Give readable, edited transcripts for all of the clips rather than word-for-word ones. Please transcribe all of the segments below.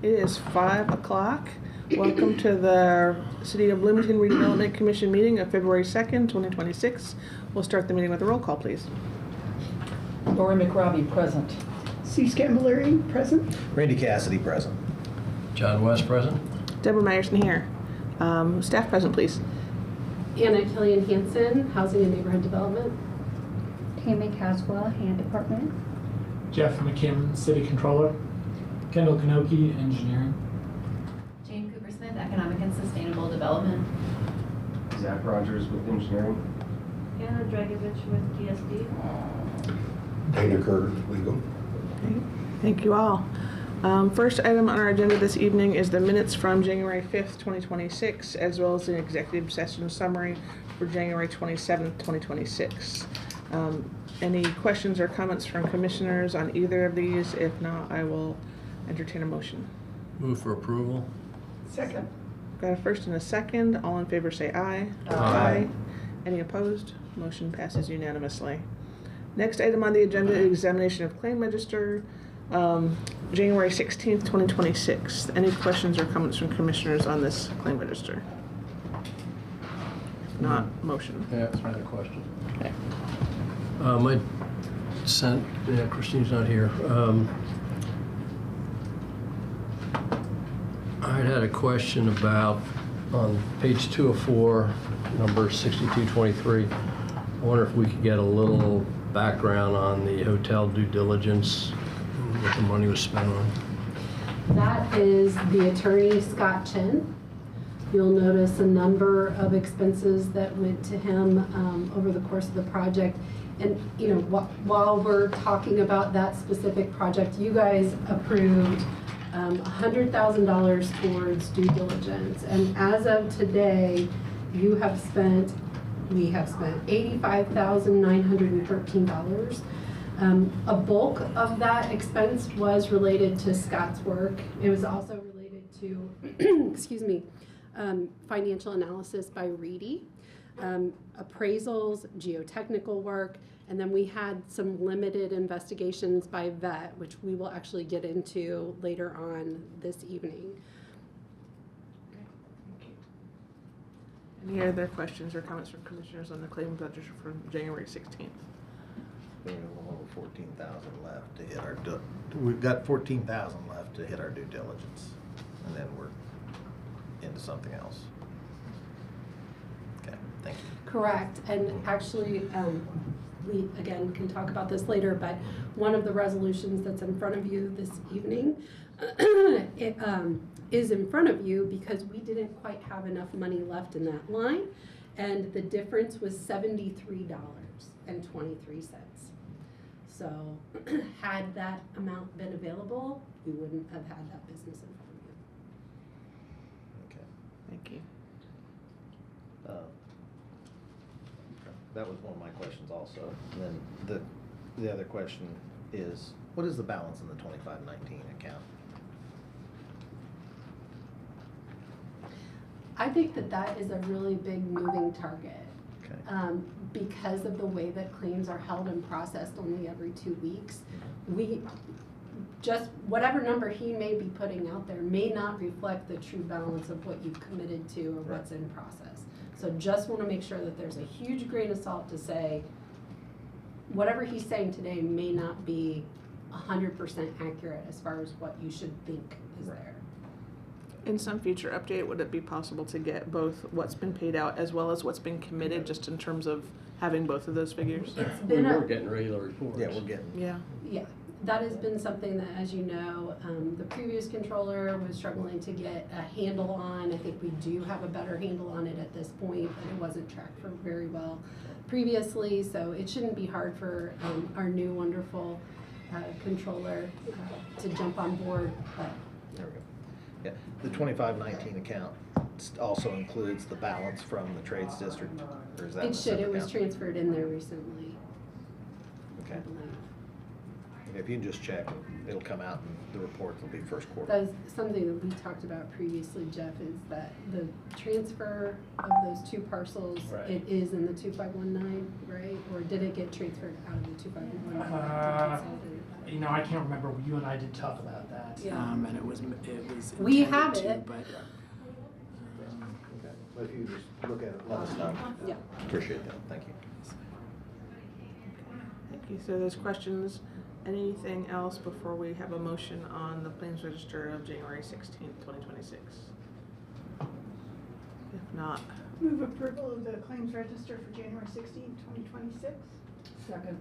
It is 5 o'clock. Welcome to the City of Bloomington Redevelopment Commission meeting of February 2nd, 2026. We'll start the meeting with a roll call, please. Lori McRobbie, present. C. Scambolari, present. Randy Cassidy, present. John West, present. Deborah Meyerson here. Staff present, please. Anna Killian Hansen, Housing and Neighborhood Development. Tammy Caswell, Hand Department. Jeff McKim, City Controller. Kendall Kanoki, Engineering. Jane Cooper Smith, Economic and Sustainable Development. Zach Rogers with Engineering. Anna Dragovich with DSD. Dana Kerr, Legal. Okay. Thank you all. First item on our agenda this evening is the minutes from January 5th, 2026, as well as an executive session summary for January 27th, 2026. Any questions or comments from commissioners on either of these? If not, I will entertain a motion. Move for approval. Second. Got a first and a second. All in favor say aye. Aye. Any opposed? Motion passes unanimously. Next item on the agenda is examination of claim register, January 16th, 2026. Any questions or comments from commissioners on this claim register? If not, motion. Yeah, that's another question. Okay. Christine's not here. I'd had a question about, on page 204, number 6223. I wonder if we could get a little background on the hotel due diligence, and what the money was spent on. That is the attorney, Scott Chin. You'll notice a number of expenses that went to him over the course of the project. And you know, while we're talking about that specific project, you guys approved $100,000 towards due diligence. And as of today, we have spent $85,913. A bulk of that expense was related to Scott's work. It was also related to, excuse me, financial analysis by Reedy, appraisals, geotechnical work, and then we had some limited investigations by vet, which we will actually get into later on this evening. Any other questions or comments from commissioners on the claim register for January 16th? We have a little 14,000 left to hit our. We've got 14,000 left to hit our due diligence, and then we're into something else. Okay, thank you. Correct, and actually, we again can talk about this later, but one of the resolutions that's in front of you this evening is in front of you because we didn't quite have enough money left in that line, and the difference was $73.23. So had that amount been available, we wouldn't have had that business in front of you. Okay. Thank you. That was one of my questions also. And then the other question is, what is the balance in the 2519 account? I think that is a really big moving target. Okay. Because of the way that claims are held and processed only every 2 weeks, we just, whatever number he may be putting out there may not reflect the true balance of what you've committed to or what's in process. So just want to make sure that there's a huge grain of salt to say whatever he's saying today may not be 100% accurate as far as what you should think is there. In some future update, would it be possible to get both what's been paid out as well as what's been committed, just in terms of having both of those figures? It's been We're getting regular reports. Yeah, we're getting. Yeah. Yeah, that has been something that, as you know, the previous controller was struggling to get a handle on. I think we do have a better handle on it at this point, but it wasn't tracked for very well previously, so it shouldn't be hard for our new wonderful controller to jump on board. But There we go. Yeah, the 2519 account also includes the balance from the trades district, or is that? it should. It was transferred in there recently. Okay. If you can just check, it'll come out and the reports will be first quarter. That's something that we talked about previously, Jeff, is that the transfer of those two parcels, Right. it is in the 2519, right? Or did it get transferred out of the 2519? I can't remember, you and I did talk about that. Yeah. And it was We have intended to, it. but Okay. But if you just look at it, let us know. Yeah. Appreciate that, thank you. Thank you. So there's questions. Anything else before we have a motion on the claims register of January 16th, 2026? If not, Move approval of the claims register for January 16, 2026. Second.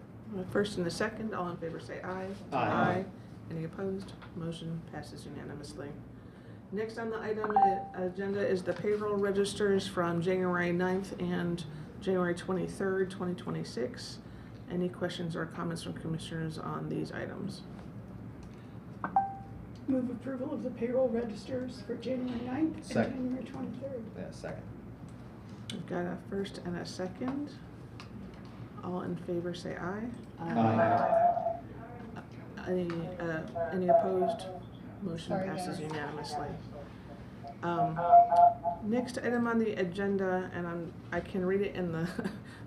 first and a second, all in favor say aye. Aye. Any opposed? Motion passes unanimously. Next on the item agenda is the payroll registers from January 9th and January 23rd, 2026. Any questions or comments from commissioners on these items? Move approval of the payroll registers for January 9th and Second. January 23rd. Yeah, second. We've got a first and a second. All in favor say aye. Any opposed? Motion Sorry, passes yes. unanimously. Next item on the agenda, and I can read it in the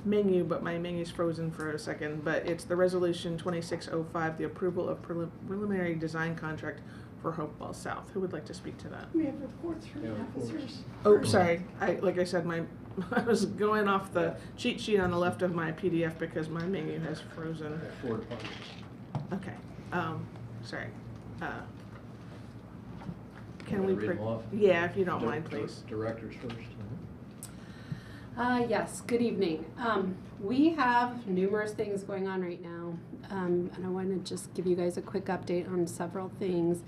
menu, but my menu's frozen for a second, but it's the resolution 2605, the approval of preliminary design contract for Hopewell South. Who would like to speak to that? We have reports from the officers. Oh, sorry. Like I said, I was going off the cheat sheet on the left of my PDF because my menu has frozen. Okay. Sorry. Can we? Read them off? Yeah, if you don't mind, please. Directors first. Yes, good evening. We have numerous things going on right now, and I want to just give you guys a quick update on several things.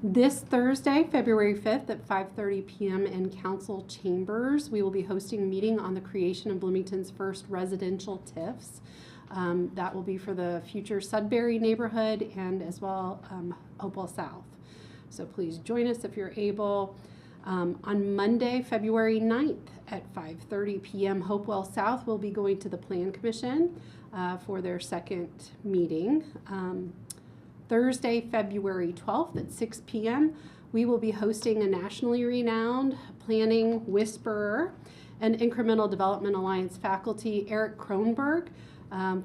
This Thursday, February 5th at 5:30 p.m. in council chambers, we will be hosting a meeting on the creation of Bloomington's first residential TIFs. That will be for the future Sudbury neighborhood and as well Hopewell South. So please join us if you're able. On Monday, February 9th at 5:30 p.m., Hopewell South will be going to the Plan Commission for their second meeting. Thursday, February 12th at 6 p.m., we will be hosting a nationally renowned planning whisperer and Incremental Development Alliance faculty, Eric Kronberg,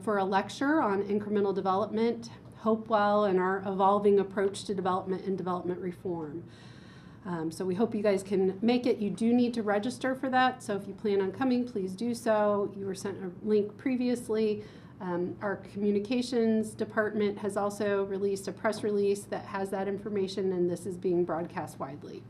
for a lecture on incremental development, Hopewell, and our evolving approach to development and development reform. So we hope you guys can make it. You do need to register for that, so if you plan on coming, please do so. You were sent a link previously. Our communications department has also released a press release that has that information, and this is being broadcast widely.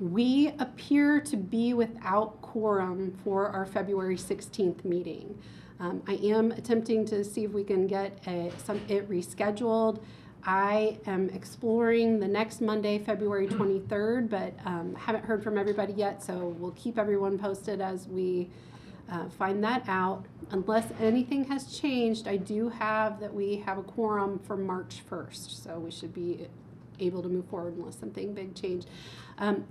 We appear to be without quorum for our February 16th meeting. I am attempting to see if we can get it rescheduled. I am exploring the next Monday, February 23rd, but haven't heard from everybody yet, so we'll keep everyone posted as we find that out. Unless anything has changed, I do have that we have a quorum for March 1st, so we should be able to move forward unless something big changed.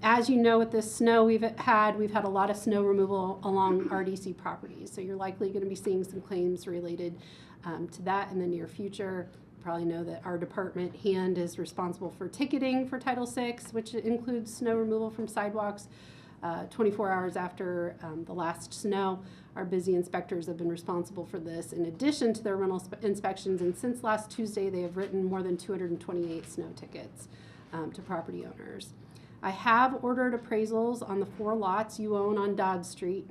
As you know, with this snow we've had a lot of snow removal along RDC properties, so you're likely going to be seeing some claims related to that in the near future. Probably know that our department hand is responsible for ticketing for Title VI, which includes snow removal from sidewalks. 24 hours after the last snow, our busy inspectors have been responsible for this in addition to their rental inspections, and since last Tuesday they have written more than 228 snow tickets to property owners. I have ordered appraisals on the 4 lots you own on Dodd Street.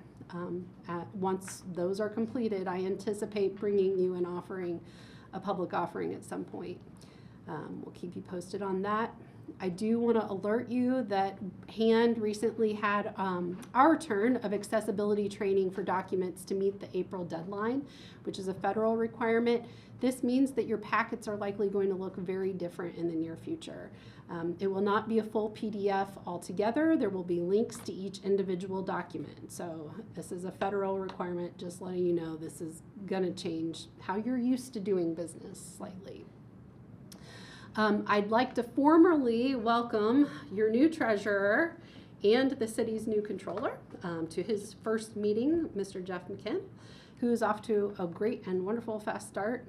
Once those are completed, I anticipate bringing you an offering, a public offering at some point. We'll keep you posted on that. I do want to alert you that HAND recently had our turn of accessibility training for documents to meet the April deadline, which is a federal requirement. This means that your packets are likely going to look very different in the near future. It will not be a full PDF altogether. There will be links to each individual document. So this is a federal requirement, just letting you know this is going to change how you're used to doing business slightly. I'd like to formally welcome your new treasurer and the city's new controller to his first meeting, Mr. Jeff McKim, who is off to a great and wonderful fast start.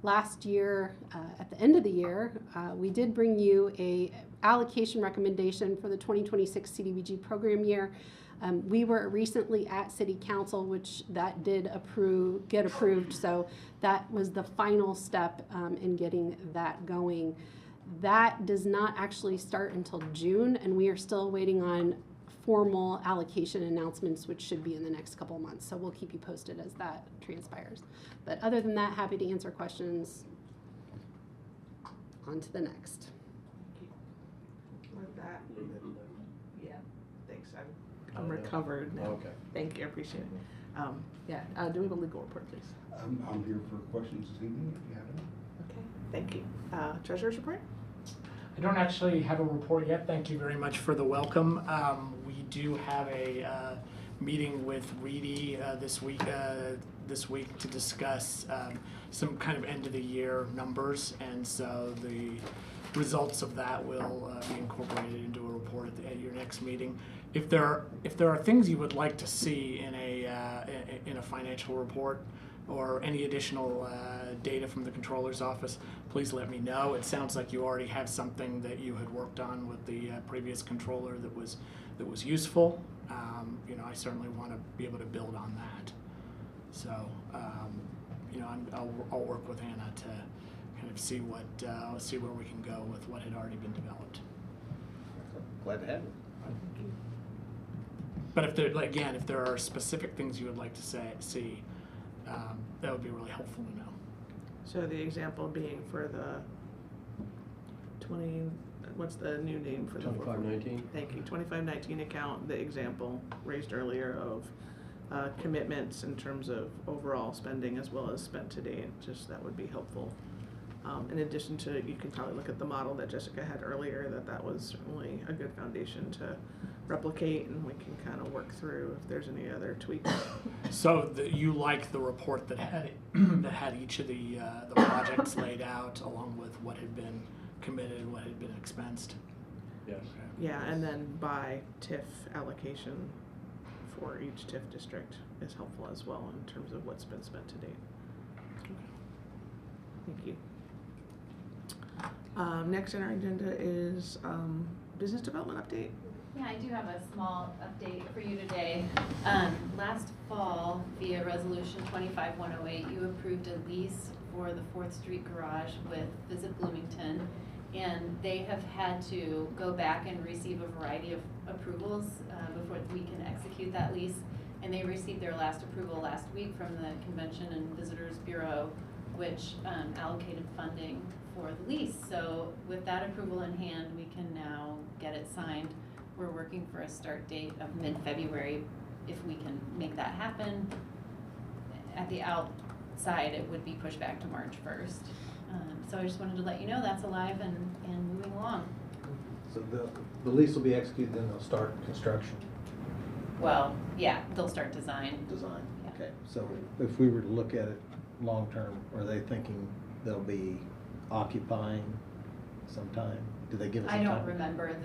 Last year, at the end of the year, we did bring you a allocation recommendation for the 2026 CDBG program year. We were recently at City Council, which that did get approved, so that was the final step in getting that going. That does not actually start until June, and we are still waiting on formal allocation announcements, which should be in the next couple of months. So we'll keep you posted as that transpires. But other than that, happy to answer questions. On to the next. With that, yeah, thanks. I'm recovered now. Okay. Thank you, I appreciate it. Do we have a legal report, please? I'm here for questions this evening, if you have any. Okay, thank you. Treasurer's report? I don't actually have a report yet. Thank you very much for the welcome. We do have a meeting with Reedy this week to discuss some kind of end of the year numbers, and so the results of that will be incorporated into a report at your next meeting. If there are things you would like to see in a financial report, or any additional data from the controller's office, please let me know. It sounds like you already have something that you had worked on with the previous controller that was useful. I certainly want to be able to build on that. So, I'll work with Hannah to kind of see where we can go with what had already been developed. Glad to have you. But if there are specific things you would like to see, that would be really helpful to know. So the example being for the what's the new name for the 2519? Thank you, 2519 account, the example raised earlier of commitments in terms of overall spending as well as spent to date, just that would be helpful. In addition to, you can probably look at the model that Jessica had earlier, that was certainly a good foundation to replicate, and we can kind of work through if there's any other tweaks. So you like the report that had each of the projects laid out, along with what had been committed and what had been expensed? Yes. Yeah, and then by TIF allocation for each TIF district is helpful as well in terms of what's been spent to date. Thank you. Next on our agenda is business development update. Yeah, I do have a small update for you today. Last fall, via resolution 25108, you approved a lease for the 4th Street garage with Visit Bloomington, and they have had to go back and receive a variety of approvals before we can execute that lease. And they received their last approval last week from the Convention and Visitors Bureau, which allocated funding for the lease. So with that approval in hand, we can now get it signed. We're working for a start date of mid-February. If we can make that happen, at the outside, it would be pushed back to March 1st. So I just wanted to let you know that's alive and moving along. So the lease will be executed, then they'll start construction. Well, yeah, they'll start design. Design. Yeah. Okay. So if we were to look at it long term, are they thinking they'll be occupying sometime? Do they give us? I don't remember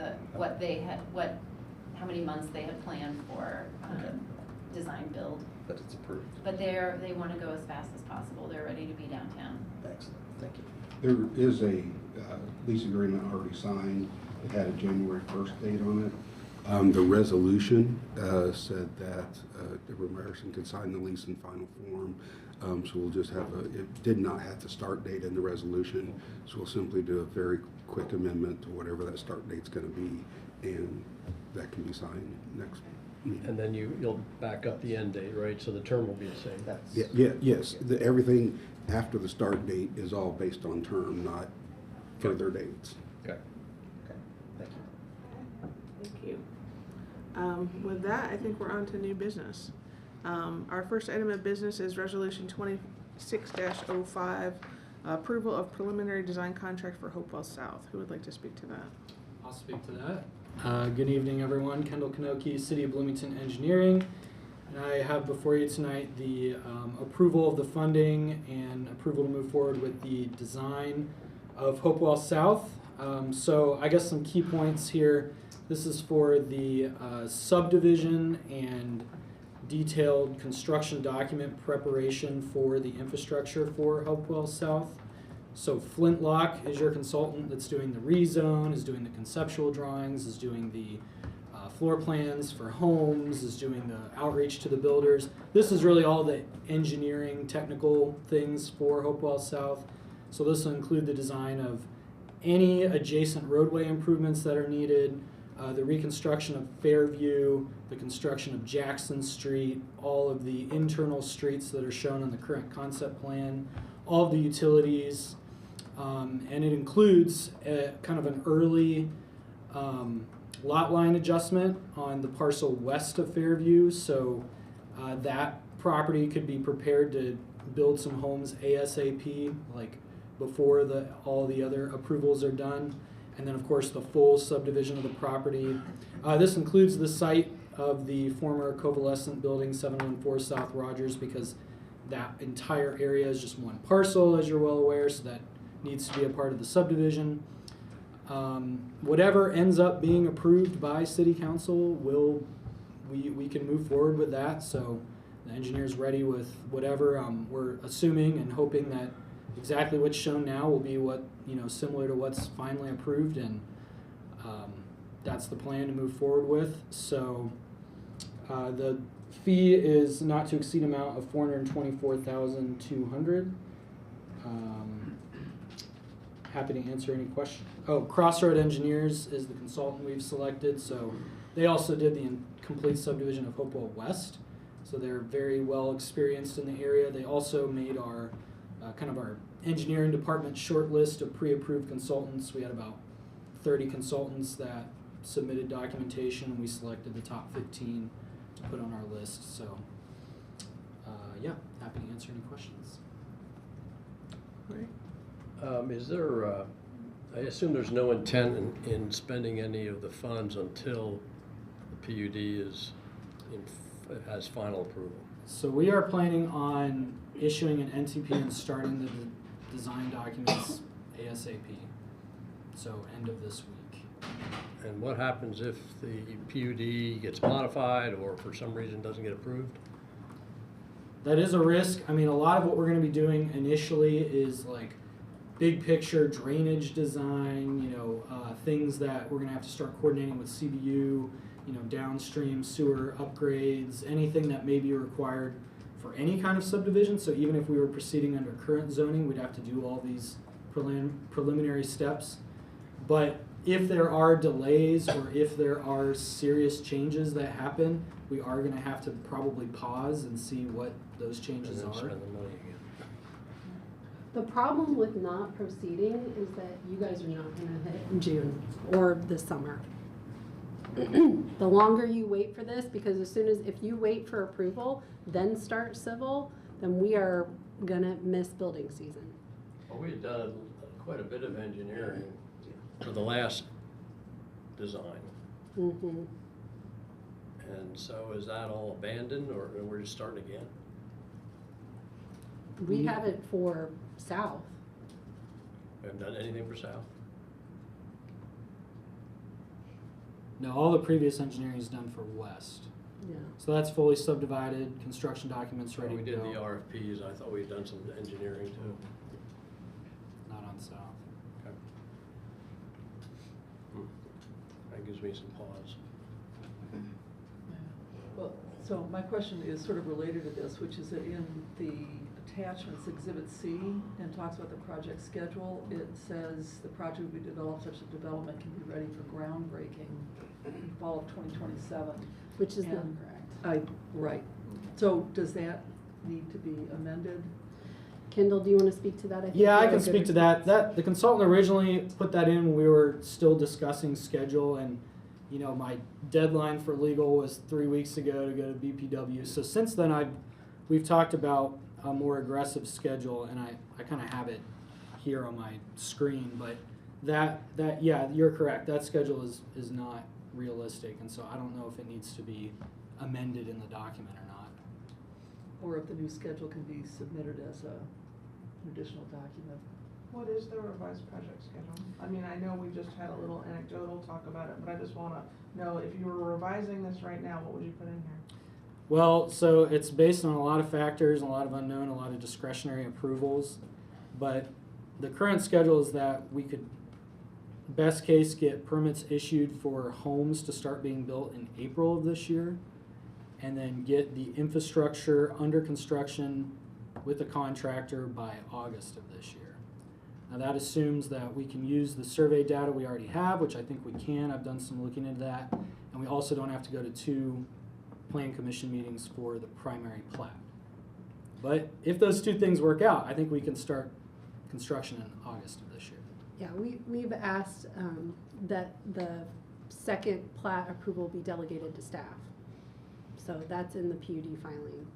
how many months they had planned for design build. But it's approved. But they want to go as fast as possible. They're ready to be downtown. Excellent. Thank you. There is a lease agreement already signed. It had a January 1st date on it. The resolution said that Deborah Merrison could sign the lease in final form. So we'll just have it did not have the start date in the resolution. So we'll simply do a very quick amendment to whatever that start date's going to be, and that can be signed next meeting. And then you'll back up the end date, right? So the term will be the same. Yes. Everything after the start date is all based on term, not further dates. Okay. Okay. Thank you. Thank you. With that, I think we're on to new business. Our first item of business is Resolution 26-05, approval of preliminary design contract for Hopewell South. Who would like to speak to that? I'll speak to that. Good evening, everyone. Kendall Kanoki, City of Bloomington Engineering. And I have before you tonight the approval of the funding and approval to move forward with the design of Hopewell South. So I guess some key points here. This is for the subdivision and detailed construction document preparation for the infrastructure for Hopewell South. So Flintlock is your consultant that's doing the rezone, is doing the conceptual drawings, is doing the floor plans for homes, is doing the outreach to the builders. This is really all the engineering, technical things for Hopewell South. So this will include the design of any adjacent roadway improvements that are needed, the reconstruction of Fairview, the construction of Jackson Street, all of the internal streets that are shown on the current concept plan, all of the utilities, and it includes kind of an early lot line adjustment on the parcel west of Fairview. So that property could be prepared to build some homes ASAP, like before all the other approvals are done. And then, of course, the full subdivision of the property. This includes the site of the former Covalescent Building, 714 South Rogers, because that entire area is just one parcel, as you're well aware, so that needs to be a part of the subdivision. Whatever ends up being approved by City Council, we can move forward with that. So the engineer's ready with whatever. We're assuming and hoping that exactly what's shown now will be what, similar to what's finally approved, and that's the plan to move forward with. So the fee is not to exceed amount of $424,200. Happy to answer any questions. Oh, Crossroad Engineers is the consultant we've selected. So they also did the complete subdivision of Hopewell West. So they're very well experienced in the area. They also made our kind of our engineering department short list of pre-approved consultants. We had about 30 consultants that submitted documentation, and we selected the top 15 to put on our list. So yeah, happy to answer any questions. Great. Is there, I assume there's no intent in spending any of the funds until the PUD has final approval? So we are planning on issuing an NTP and starting the design documents ASAP. So end of this week. And what happens if the PUD gets modified or for some reason doesn't get approved? That is a risk. I mean, a lot of what we're going to be doing initially is like big picture drainage design, things that we're going to have to start coordinating with CBU, downstream sewer upgrades, anything that may be required for any kind of subdivision. So even if we were proceeding under current zoning, we'd have to do all these preliminary steps. But if there are delays or if there are serious changes that happen, we are going to have to probably pause and see what those changes And then are. spend the money again. The problem with not proceeding is that you guys are not gonna hit it in June or this summer. The longer you wait for this, because if you wait for approval, then start civil, then we are gonna miss building season. Well, we've done quite a bit of engineering for the last design. Mm-hmm. And so is that all abandoned or we're just starting again? We have it for south. We haven't done anything for South? No, all the previous engineering is done for west. Yeah. So that's fully subdivided, construction documents ready We to did go. the RFPs. I thought we'd done some engineering too. Not on south. Okay. That gives me some pause. Well, so my question is sort of related to this, which is that in the attachments, Exhibit C, and talks about the project schedule, it says the project will be developed such that development can be ready for groundbreaking in fall of 2027. Which is not And correct. Right. So does that need to be amended? Kendall, do you want to speak to that? I think Yeah, I you can have a speak good- to that. The consultant originally put that in when we were still discussing schedule, and my deadline for legal was 3 weeks ago to go to BPW. So since then, we've talked about a more aggressive schedule, and I kind of have it here on my screen. But yeah, you're correct. That schedule is not realistic, and so I don't know if it needs to be amended in the document or not. Or if the new schedule can be submitted as an additional document? What is the revised project schedule? I mean, I know we just had a little anecdotal talk about it, but I just want to know if you were revising this right now, what would you put in here? Well, so it's based on a lot of factors, a lot of unknown, a lot of discretionary approvals. But the current schedule is that we could best case, get permits issued for homes to start being built in April of this year, and then get the infrastructure under construction with the contractor by August of this year. Now that assumes that we can use the survey data we already have, which I think we can. I've done some looking into that. And we also don't have to go to 2 plan commission meetings for the primary plat. But if those 2 things work out, I think we can start construction in August of this year. Yeah, we've asked that the second plat approval be delegated to staff. So that's in the PUD filing.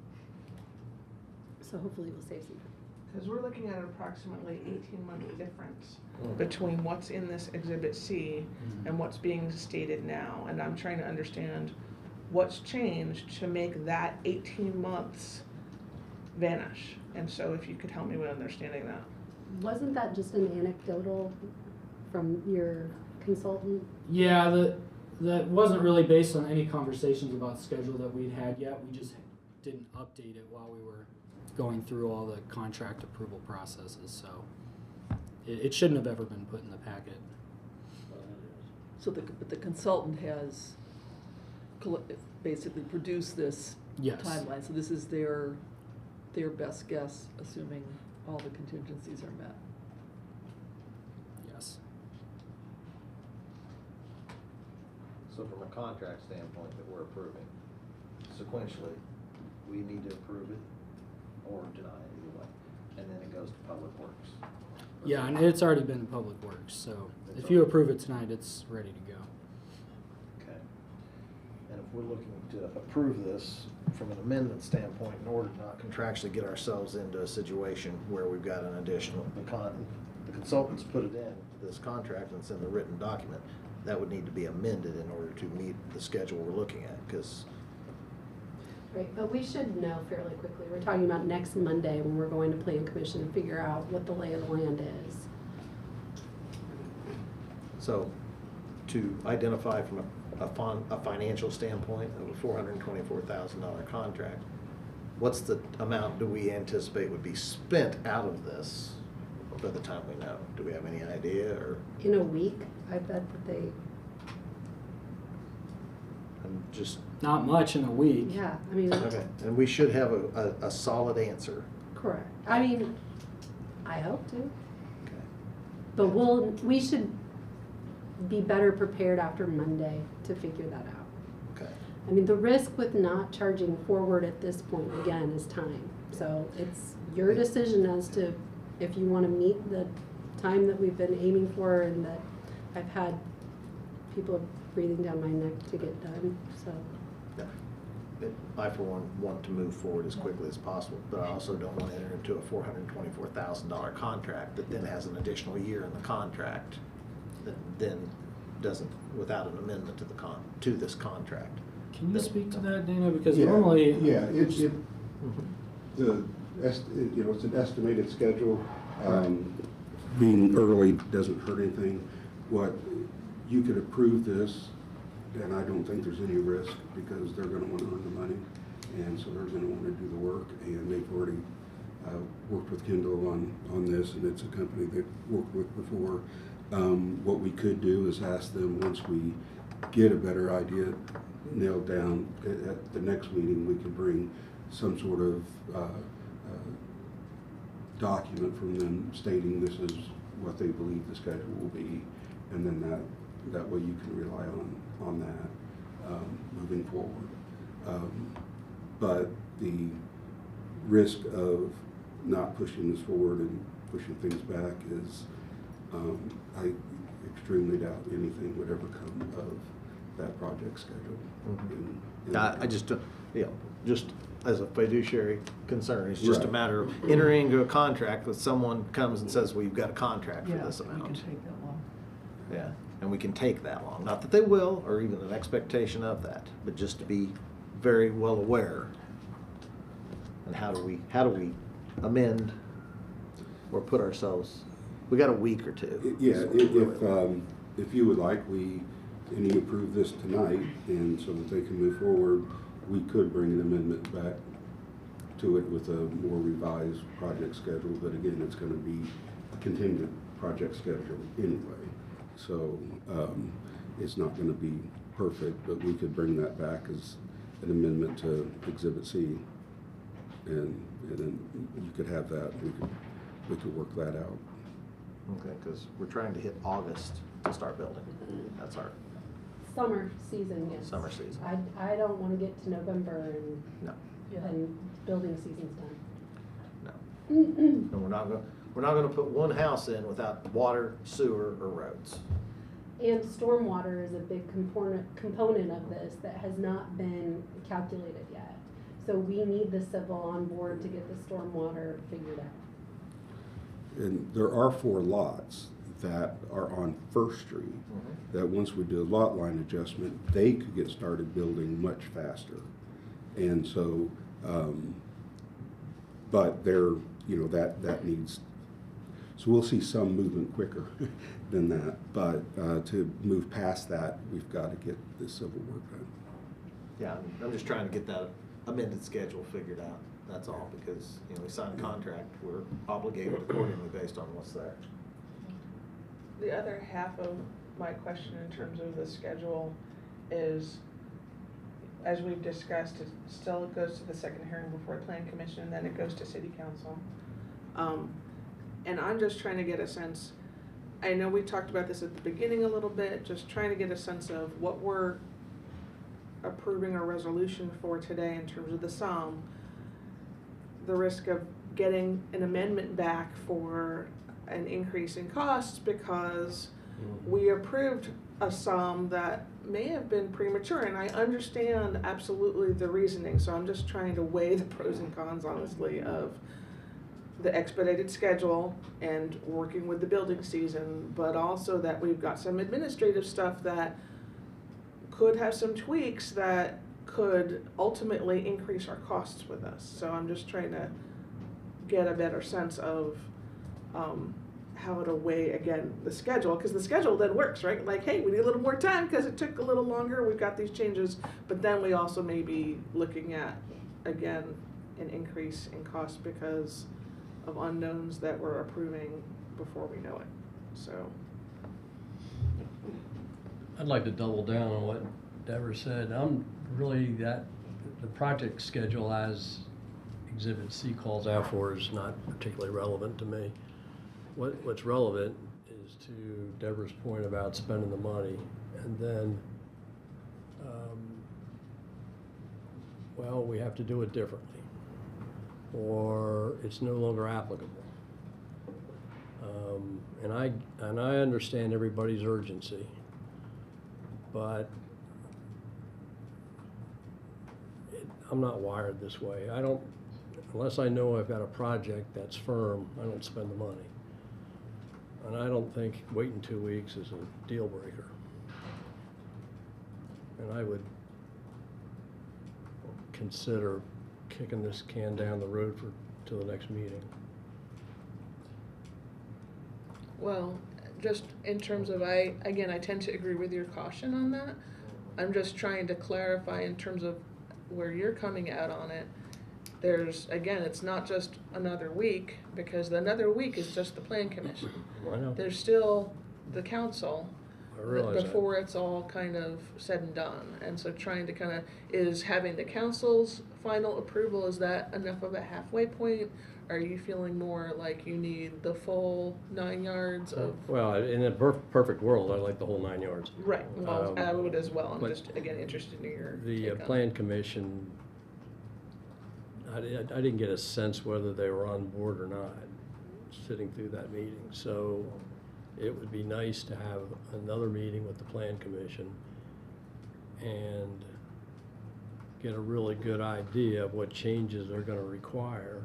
So hopefully we'll save some time. Because we're looking at approximately 18-month difference between what's in this Exhibit C and what's being stated now. And I'm trying to understand what's changed to make that 18 months vanish. And so if you could help me with understanding that. Wasn't that just an anecdotal from your consultant? Yeah, that wasn't really based on any conversations about schedule that we'd had yet. We just didn't update it while we were going through all the contract approval processes. So it shouldn't have ever been put in the packet. So but the consultant has basically produced this Yes. timeline, so this is their best guess, assuming all the contingencies are met. Yes. So from a contract standpoint that we're approving, sequentially, we need to approve it or deny it either way, and then it goes to Public Works. Yeah, and it's already been in Public Works, so if you approve it tonight, it's ready to go. Okay. And if we're looking to approve this from an amendment standpoint, in order to not contractually get ourselves into a situation where we've got an additional, the consultants put it in this contract and it's in the written document, that would need to be amended in order to meet the schedule we're looking at, because. Right, but we should know fairly quickly. We're talking about next Monday when we're going to Plan Commission to figure out what the lay of the land is. So, to identify from a financial standpoint of a $424,000 contract, what's the amount do we anticipate would be spent out of this by the time we know? Do we have any idea, or? In a week, I bet that they, I'm just. Not much in a week. yeah, I mean. Okay, and we should have a solid answer. Correct. I mean, I hope to. Okay. But we should be better prepared after Monday to figure that out. Okay. I mean, the risk with not charging forward at this point, again, is time. So it's your decision as to if you want to meet the time that we've been aiming for and that I've had people breathing down my neck to get done, so. I, for one, want to move forward as quickly as possible, but I also don't want to enter into a $424,000 contract that then has an additional year in the contract that then doesn't, without an amendment to this contract. Can you speak to that, Dana? Because Yeah, normally. Yeah, it's an estimated schedule. Being early doesn't hurt anything. What, you could approve this, and I don't think there's any risk because they're gonna wanna earn the money. And so they're gonna wanna do the work, and they've already worked with Kendall on this, and it's a company they've worked with before. What we could do is ask them, once we get a better idea nailed down, at the next meeting, we could bring some sort of document from them stating this is what they believe the schedule will be, and then that way you can rely on that moving forward. But the risk of not pushing this forward and pushing things back is, I extremely doubt anything would ever come of that project schedule. Mm-hmm. I just, just as a fiduciary concern, it's just a matter of entering into a contract that someone comes and says, well, you've got a contract for this amount. Yeah, we can take that long. Yeah, and we can take that long. Not that they will, or even an expectation of that, but just to be very well aware. And how do we amend or put ourselves, we got a week or two. Yeah, if you would like, and you approve this tonight, and so that they can move forward, we could bring an amendment back to it with a more revised project schedule, but again, it's gonna be a contingent project schedule anyway. So it's not going to be perfect, but we could bring that back as an amendment to Exhibit C. And then you could have that, we could work that out. Okay, because we're trying to hit August to start building. That's our Summer season, yes. summer season. I don't wanna get to November and No, then building season's done. no. And we're not gonna put one house in without water, sewer, or roads. And stormwater is a big component of this that has not been calculated yet. So we need the civil on board to get the stormwater figured out. And there are 4 lots that are on First Street, that once we do a lot line adjustment, they could get started building much faster. And so, but they're, that needs, so we'll see some movement quicker than that. But to move past that, we've got to get the civil work done. Yeah, I'm just trying to get that amended schedule figured out. That's all, because, we signed a contract, we're obligated accordingly based on what's there. The other half of my question in terms of the schedule is, as we've discussed, it still goes to the second hearing before the Plan Commission, and then it goes to City Council. And I'm just trying to get a sense, I know we talked about this at the beginning a little bit, just trying to get a sense of what we're approving a resolution for today in terms of the sum, the risk of getting an amendment back for an increase in costs because we approved a sum that may have been premature, and I understand absolutely the reasoning, so I'm just trying to weigh the pros and cons, honestly, of the expedited schedule and working with the building season, but also that we've got some administrative stuff that could have some tweaks that could ultimately increase our costs with us. So I'm just trying to get a better sense of how to weigh, again, the schedule, because the schedule then works, right? Like, hey, we need a little more time because it took a little longer, we've got these changes, but then we also may be looking at, again, an increase in cost because of unknowns that we're approving before we know it, so. I'd like to double down on what Deborah said. I'm really the project schedule as Exhibit C calls out for is not particularly relevant to me. What's relevant is to Deborah's point about spending the money, and then, well, we have to do it differently, or it's no longer applicable. And I understand everybody's urgency, but I'm not wired this way. Unless I know I've got a project that's firm, I don't spend the money. And I don't think waiting 2 weeks is a deal breaker. And I would consider kicking this can down the road to the next meeting. Well, just in terms of, I tend to agree with your caution on that. I'm just trying to clarify in terms of where you're coming out on it. There's, again, it's not just another week, because another week is just the Plan Commission. I know. There's still the council I realize before it's all kind of said and done. And so trying to is having the council's final approval, is that enough of a halfway point? Are you feeling more like you need the full 9 yards of? Well, in a perfect world, I like the whole 9 yards. Right, well, I would as well. I'm but just, again, interested in your The take on Plan it. Commission, I didn't get a sense whether they were on board or not, sitting through that meeting. So it would be nice to have another meeting with the Plan Commission and get a really good idea of what changes they're going to require.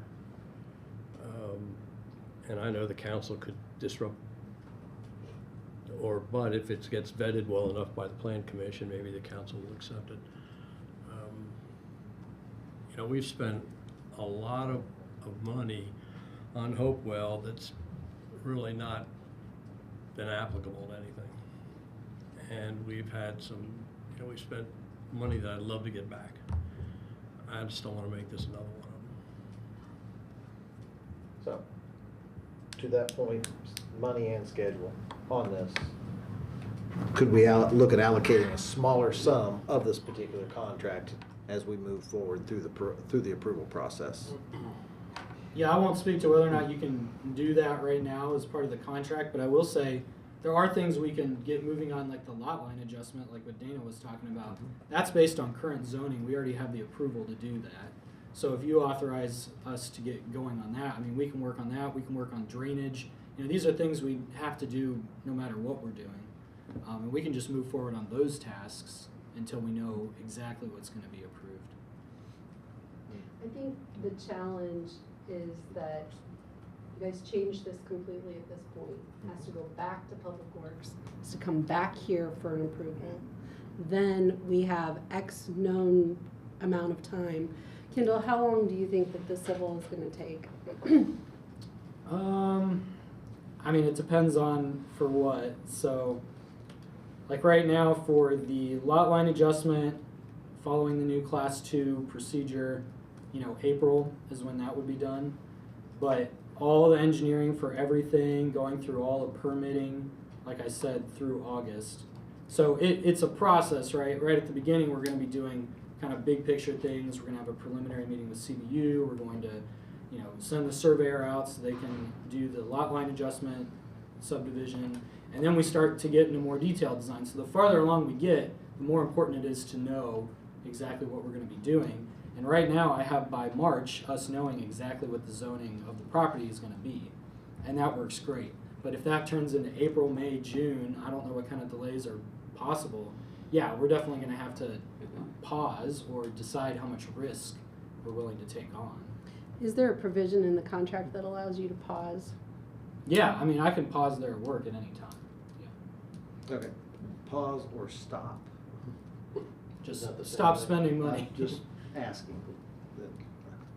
And I know the council could disrupt, but if it gets vetted well enough by the Plan Commission, maybe the council will accept it. We've spent a lot of money on Hopewell that's really not been applicable to anything. And we've had some, we've spent money that I'd love to get back. I just don't want to make this another one of them. So, to that point, money and schedule on this. could we look at allocating a smaller sum of this particular contract as we move forward through the approval process? Yeah, I won't speak to whether or not you can do that right now as part of the contract, but I will say there are things we can get moving on, like the lot line adjustment, like what Dana was talking about. That's based on current zoning. We already have the approval to do that. So if you authorize us to get going on that, I mean, we can work on that. We can work on drainage. You know, these are things we have to do no matter what we're doing. And we can just move forward on those tasks until we know exactly what's going to be approved. I think the challenge is that you guys changed this completely at this point. It has to go back to Public Works, has to come back here for an approval. Then we have X known amount of time. Kendall, how long do you think that the civil is going to take? I mean, it depends on for what. So, like right now for the lot line adjustment, following the new Class 2 procedure, you know, April is when that would be done. But all the engineering for everything, going through all the permitting, like I said, through August. So it's a process, right? Right at the beginning, we're going to be doing kind of big picture things. We're going to have a preliminary meeting with CBU. We're going to, you know, send the surveyor out so they can do the lot line adjustment, subdivision, and then we start to get into more detailed design. So the farther along we get, the more important it is to know exactly what we're going to be doing. And right now, I have by March us knowing exactly what the zoning of the property is going to be, and that works great. But if that turns into April, May, June, I don't know what kind of delays are possible. Yeah, we're definitely going to have to pause or decide how much risk we're willing to take on. Is there a provision in the contract that allows you to pause? Yeah, I mean, I can pause their work at any time. Yeah. Okay. Pause or stop? Just stop spending money. I'm just asking,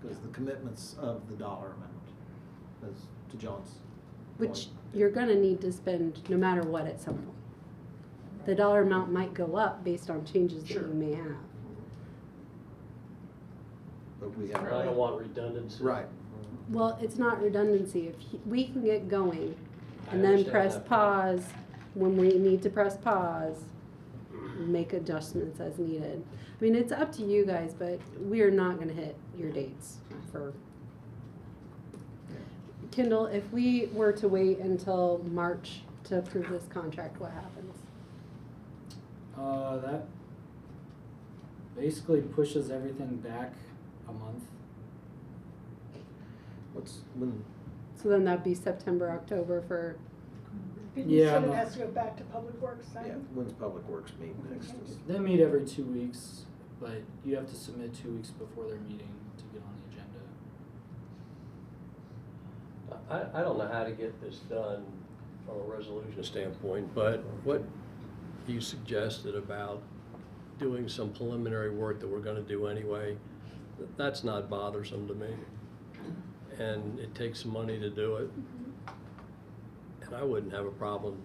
because the commitments of the dollar amount, as to John's Which point. you're going to need to spend no matter what at some point. The dollar amount might go up based on changes that you may have. But we have. I don't want redundancy. Right. Well, it's not redundancy. If we can get going I and then understand press that. pause when we need to press pause, make adjustments as needed. I mean, it's up to you guys, but we are not going to hit your dates for. Kendall, if we were to wait until March to approve this contract, what happens? That basically pushes everything back a month. When? So then that'd be September, October for. You Yeah, said I'm it not- has to go back to Public Works, Yeah, Simon? when's Public Works meet next? They meet every 2 weeks, but you have to submit 2 weeks before their meeting to get on the agenda. I don't know how to get this done from a resolution standpoint, but what you suggested about doing some preliminary work that we're gonna do anyway, that's not bothersome to me. And it takes some money to do it. And I wouldn't have a problem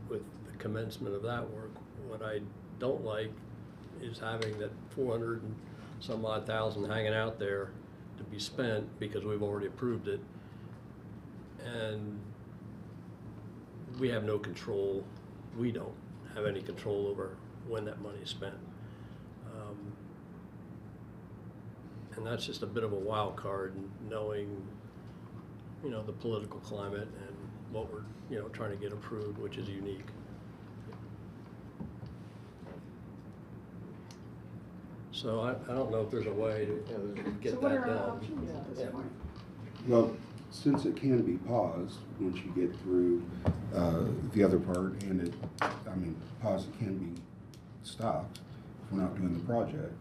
with the commencement of that work. What I don't like is having that 400 and some odd thousand hanging out there to be spent because we've already approved it. And we have no control, we don't have any control over when that money is spent. And that's just a bit of a wild card, knowing, you know, the political climate and what we're, you know, trying to get approved, which is unique. So I don't know if there's a way to get So what that are our done. options at this point? Well, since it can be paused once you get through the other part, and it, I mean, pause it can be stopped if we're not doing the project.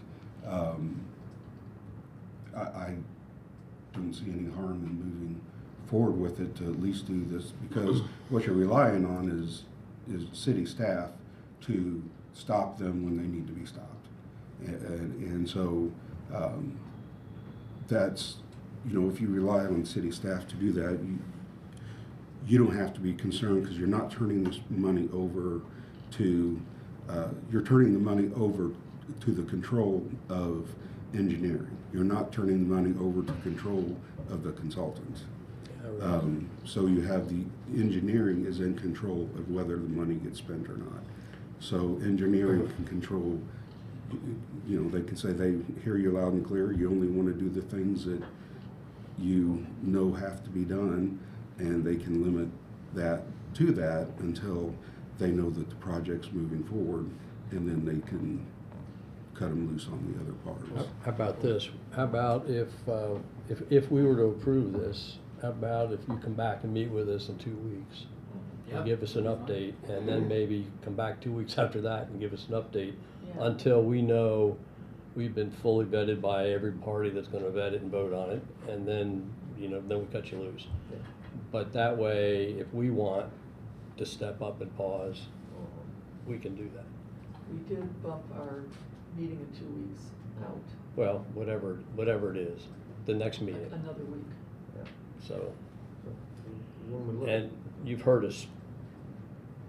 I don't see any harm in moving forward with it to at least do this, because what you're relying on is city staff to stop them when they need to be stopped. And so that's, you know, if you rely on city staff to do that, you don't have to be concerned, because you're not turning this money over to, you're turning the money over to the control of engineering. You're not turning the money over to control of the consultants. Yeah, right. So you have the engineering is in control of whether the money gets spent or not. So engineering can control, you know, they can say they hear you loud and clear, you only want to do the things that you know have to be done, and they can limit that to that until they know that the project's moving forward, and then they can cut them loose on the other parts. How about this? How about if we were to approve this, how about if you come back and meet with us in 2 weeks? And Yep. give us an update, and then maybe come back 2 weeks after that and give us an update Yeah. until we know we've been fully vetted by every party that's gonna vet it and vote on it, and then, you know, then we cut you loose. But that way, if we want to step up and pause, we can do that. We did bump our meeting in 2 weeks out, Well, whatever it is, the next meeting, another week. so. When we look And you've heard us,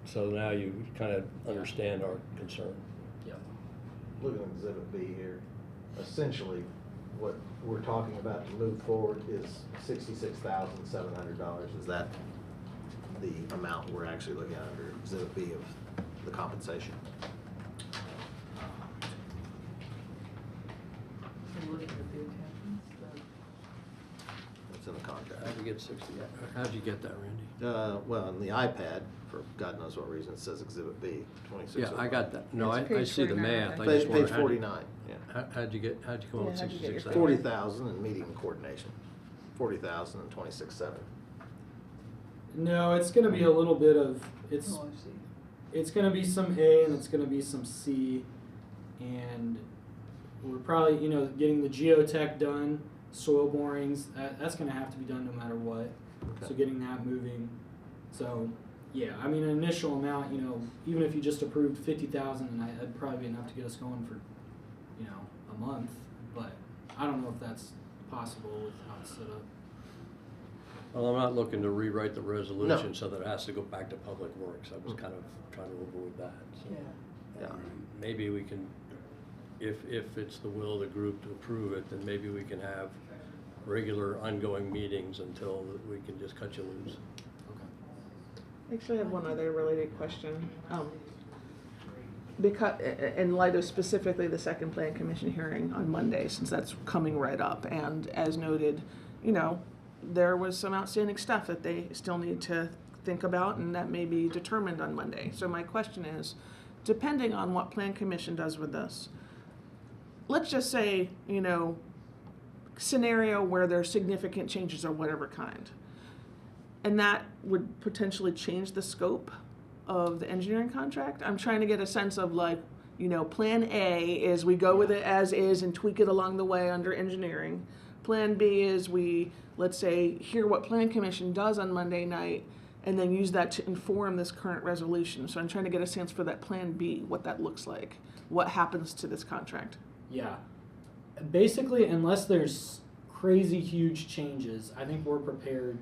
so now you kind of understand our concern. Looking at Exhibit B here, essentially, what we're talking about to move forward is $66,700. Is that the amount we're actually looking at under Exhibit B of the compensation? So looking at the attachments, It's in the contract. How'd you get 60? How'd you get that, Randy? Well, on the iPad, for God knows what reason, it says Exhibit B, 26. Yeah, I got that. No, It's I page see the 49, math. I I think. just wondered Page how'd you- 49, yeah. How'd you come up with Yeah, how'd you get your 66,000? 40,000 in meeting and coordination, 40,000 and 26,700. No, it's gonna be a little bit of, it's, oh, I see. it's gonna be some A and it's gonna be some C. And we're probably, you know, getting the geotech done, soil borings, that's gonna have to be done no matter what. So Okay. getting that moving. So, yeah, I mean, an initial amount, you know, even if you just approved 50,000, and that'd probably be enough to get us going for, you know, a month. But I don't know if that's possible with how it's set up. Well, I'm not looking to rewrite the resolution No. so that it has to go back to Public Works. I was kind of trying to avoid that. So Yeah. Yeah. maybe we can, if it's the will of the group to approve it, then maybe we can have regular ongoing meetings until we can just cut you loose. I actually have one other related question. Because, in light of specifically the second plan commission hearing on Monday, since that's coming right up, and as noted, you know, there was some outstanding stuff that they still need to think about, and that may be determined on Monday. So my question is, depending on what plan commission does with this, let's just say, you know, scenario where there's significant changes of whatever kind, and that would potentially change the scope of the engineering contract. I'm trying to get a sense of, like, you know, plan A is we go with it as is and tweak it along the way under engineering. Plan B is we, let's say, hear what plan commission does on Monday night and then use that to inform this current resolution. So I'm trying to get a sense for that plan B, what that looks like, what happens to this contract. Yeah. Basically, unless there's crazy huge changes, I think we're prepared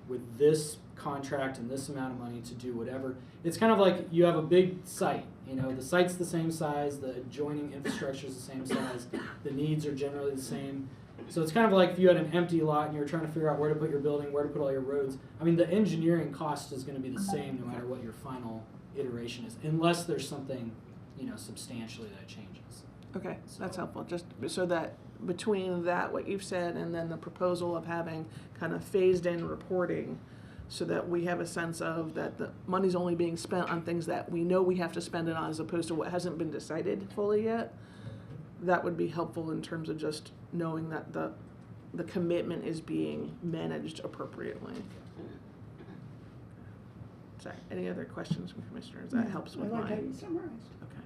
with this contract and this amount of money to do whatever. It's kind of like you have a big site, you know, the site's the same size, the adjoining infrastructure is the same size, the needs are generally the same. So it's kind of like if you had an empty lot and you were trying to figure out where to put your building, where to put all your roads. I mean, the engineering cost is going to be the same no matter what your final iteration is, unless there's something, you know, substantially that changes. Okay, that's helpful, just so that between that, what you've said, and then the proposal of having kind of phased-in reporting, so that we have a sense of that the money's only being spent on things that we know we have to spend it on, as opposed to what hasn't been decided fully yet. That would be helpful in terms of just knowing that the commitment is being managed appropriately. Sorry, any other questions from commissioners? That helps with I like how mine. you summarized. Okay.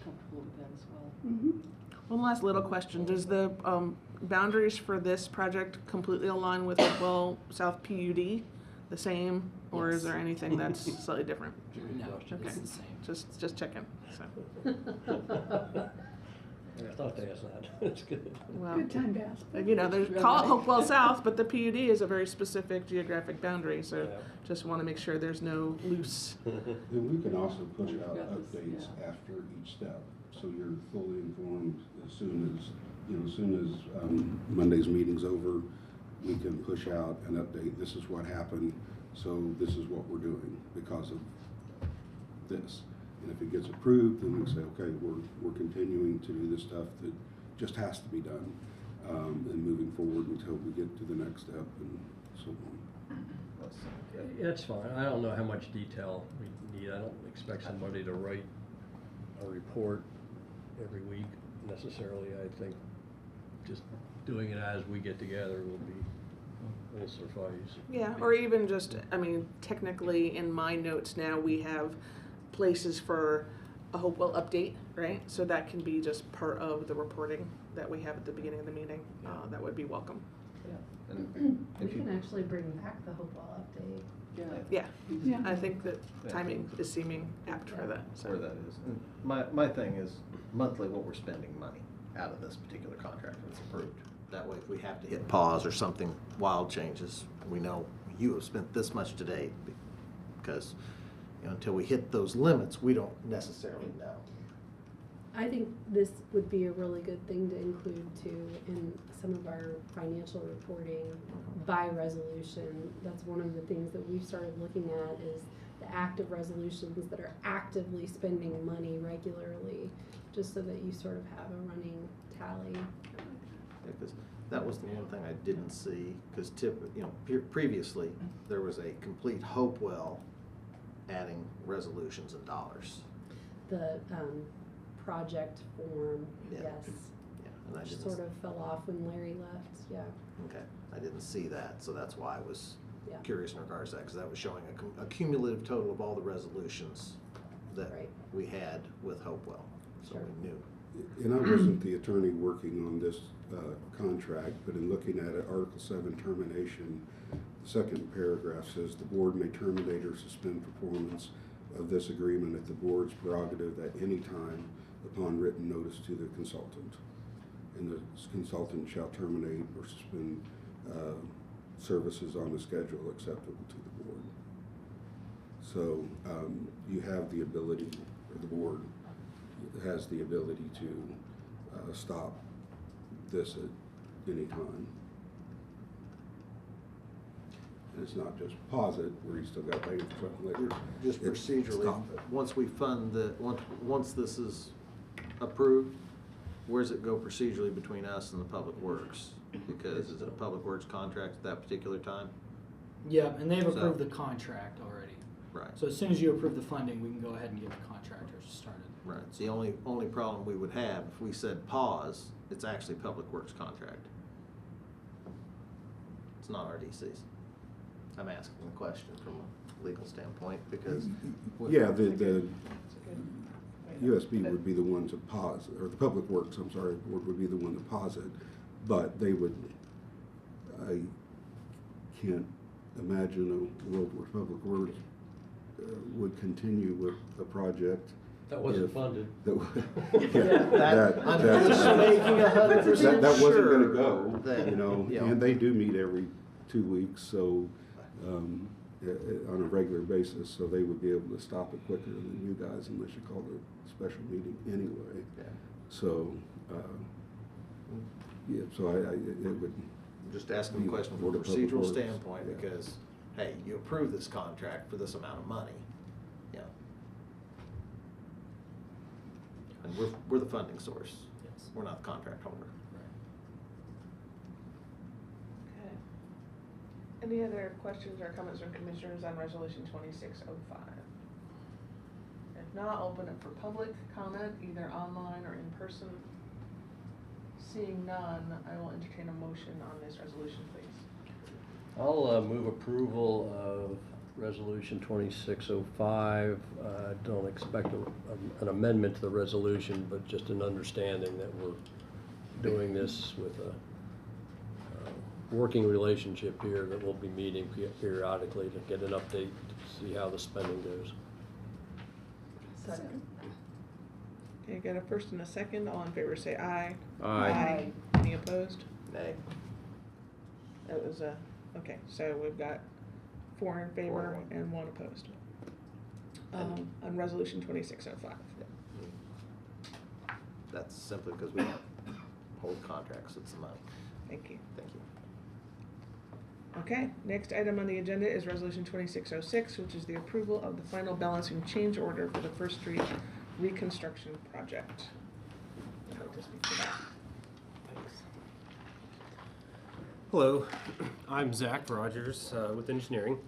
Comfortable with that as well. Mm-hmm. One last little question, does the boundaries for this project completely align with Hopewell South PUD, the same, or is there anything that's slightly different? No, Okay. it's the same. Just checking, so. I thought they asked that. That's good. Well, Good time to ask. you know, there's, call it Hopewell South, but the PUD is a very specific geographic boundary, so Yeah. just want to make sure there's no loose. Then we can also push out Got this, updates yeah. after each step, so you're fully informed as soon as, you know, as soon as Monday's meeting's over, we can push out an update, this is what happened, so this is what we're doing because of this. And if it gets approved, then we say, okay, we're continuing to do the stuff that just has to be done, and moving forward until we get to the next step and so on. It's fine. I don't know how much detail we need. I don't expect somebody to write a report every week necessarily. I think just doing it as we get together will suffice. Yeah, or even just, I mean, technically in my notes now, we have places for a Hopewell update, right? So that can be just part of the reporting that we have at the beginning of the meeting. That would be welcome. And We if you, can actually bring back the Hopewell update. Yeah, Yeah. I think that timing is seeming apt for that, so. where that is. And my thing is monthly what we're spending money out of this particular contract that's approved. That way, if we have to hit pause or something wild changes, we know you have spent this much today, because until we hit those limits, we don't necessarily know. I think this would be a really good thing to include too in some of our financial reporting by resolution. That's one of the things that we've started looking at is the active resolutions that are actively spending money regularly, just so that you sort of have a running tally. Because that was the one thing I didn't see, because previously, there was a complete Hopewell adding resolutions and dollars. The project form, Yeah. yes, Yeah, and I which didn't. sort of fell off when Larry left, yeah. Okay, I didn't see that, so that's why I was Yeah. curious in regards to that, because that was showing a cumulative total of all the resolutions that Right. we had with Hopewell, so Sure. we knew. And I wasn't the attorney working on this contract, but in looking at it, Article 7 termination, the second paragraph says, "The board may terminate or suspend performance of this agreement at the board's prerogative at any time upon written notice to the consultant. And the consultant shall terminate or suspend services on a schedule acceptable to the board." So you have the ability, or the board has the ability to stop this at any time. And it's not just pause it, where you still got to pay for something later. Just It's procedurally, stop it. once we fund once this is approved, where does it go procedurally between us and the Public Works? Because is it a Public Works contract at that particular time? Yeah, and they've So- approved the contract already. Right. So as soon as you approve the funding, we can go ahead and get the contractors started. Right, it's the only problem we would have, if we said pause, it's actually Public Works contract. It's not RDC's. I'm asking the question from a legal standpoint, because. Yeah, the USB would be the one to pause, or the Public Works, I'm sorry, board would be the one to pause it, but they would, I can't imagine a world where Public Works would continue with a project. That wasn't if- funded. I'm just making 100% That wasn't gonna sure go, that, and they do meet every 2 weeks, so, on a regular basis, so they would be able to stop it quicker than you guys unless you called a special meeting anyway. Yeah. So, yeah, so it would. Just asking the question from Board a of Public procedural Works, standpoint, yeah. because, hey, you approve this contract for this amount of money, yeah. And we're the funding source. Yes. We're not the contract holder. Okay. Any other questions or comments from commissioners on resolution 2605? If not, open it for public comment, either online or in person. Seeing none, I will entertain a motion on this resolution, please. I'll move approval of Resolution 2605. Don't expect an amendment to the resolution, but just an understanding that we're doing this with a working relationship here, that we'll be meeting periodically to get an update, to see how the spending goes. Second. Okay, got a first and a second. All in favor say aye. Aye. Any opposed? Nay. That was okay, so we've got 4 in favor 4-1. and 1 opposed. On resolution 2605. That's simply because we don't hold contracts, it's the money. Thank you. Thank you. Okay, next item on the agenda is Resolution 2606, which is the approval of the final balancing change order for the First Street reconstruction project. I'd like to speak to that. Hello, I'm Zach Rogers with engineering.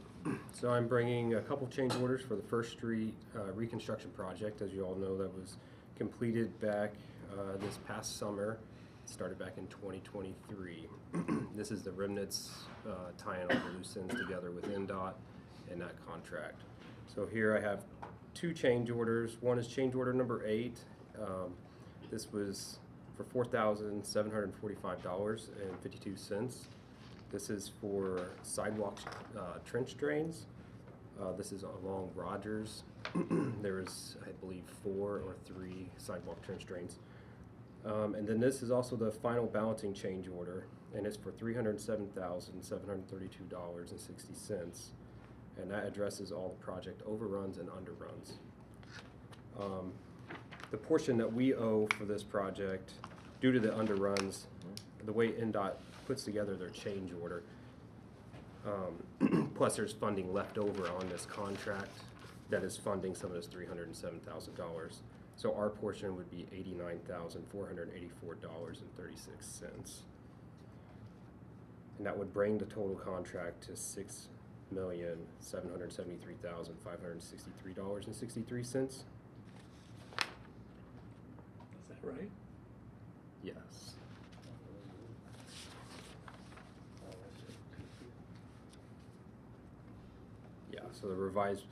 So I'm bringing a couple change orders for the First Street reconstruction project. As you all know, that was completed back this past summer. It started back in 2023. This is the remnants tying all the loose ends together with NDOT and that contract. So here I have two change orders. One is change order number 8. This was for $4,745.52. This is for sidewalk trench drains. This is along Rogers. There is, I believe, 4 or 3 sidewalk trench drains. And then this is also the final balancing change order, and it's for $307,732.60. And that addresses all the project overruns and underruns. The portion that we owe for this project, due to the underruns, the way NDOT puts together their change order, plus there's funding left over on this contract that is funding some of this $307,000. So our portion would be $89,484.36. And that would bring the total contract to $6,773,563.63. Is that right? Yes. Yeah, so the revised,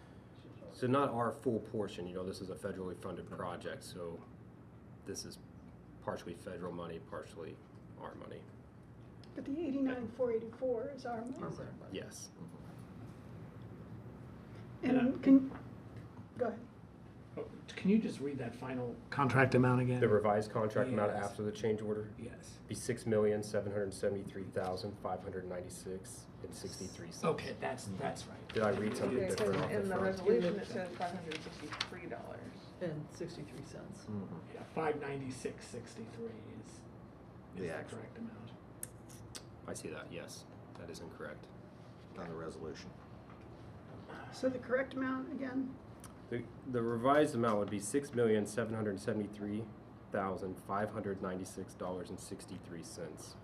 so not our full portion, you know, this is a federally funded project, so this is partially federal money, partially our money. But the 89,484 is our money. Yes. And go ahead. Oh, can you just read that final contract amount again? The revised contract amount Yes. after the change order? Yes. Be $6,773,596.63. Okay, that's right. Did I read something Yeah, different off the in the front? resolution, it says $563. And 63 cents. Yeah, 596.63 is The the actual. correct amount. I see that, yes, that is incorrect. On the resolution. So the correct amount again? The revised amount would be $6,773,596.63.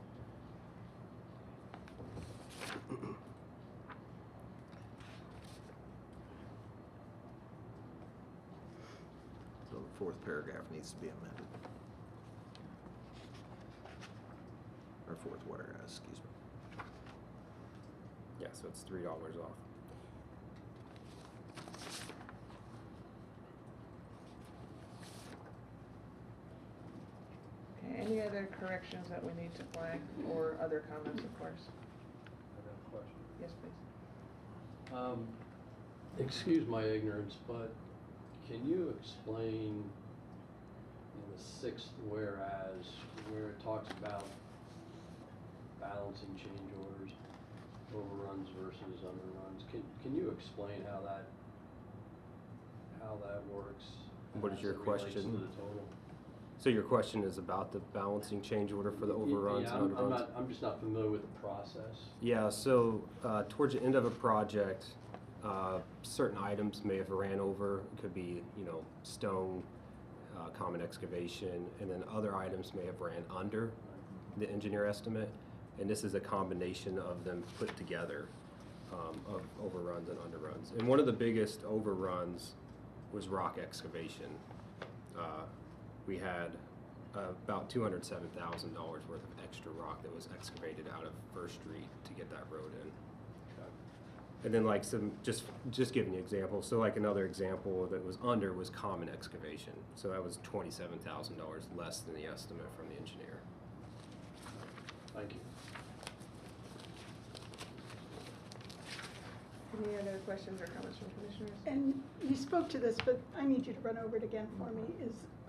So the 4th paragraph needs to be amended. Or 4th whereas, excuse me. Yeah, so it's $3 off. Okay, any other corrections that we need to flag, or other comments, of course? I have a question. Yes, please. Excuse my ignorance, but can you explain in the 6th whereas, where it talks about balancing change orders, overruns versus underruns? Can you explain how that works? What is as your it relates question? to the total? So your question is about the balancing change order for the overruns Yeah, and underruns? I'm just not familiar with the process. Yeah, so towards the end of a project, certain items may have ran over. It could be, you know, stone, common excavation, and then other items may have ran under the engineer estimate. And this is a combination of them put together, of overruns and underruns. And one of the biggest overruns was rock excavation. We had about $207,000 worth of extra rock that was excavated out of First Street to get that road in. And then like some, just giving you an example, so like another example that was under was common excavation. So that was $27,000 less than the estimate from the engineer. Thank you. Any other questions or comments from commissioners? And you spoke to this, but I need you to run over it again for me.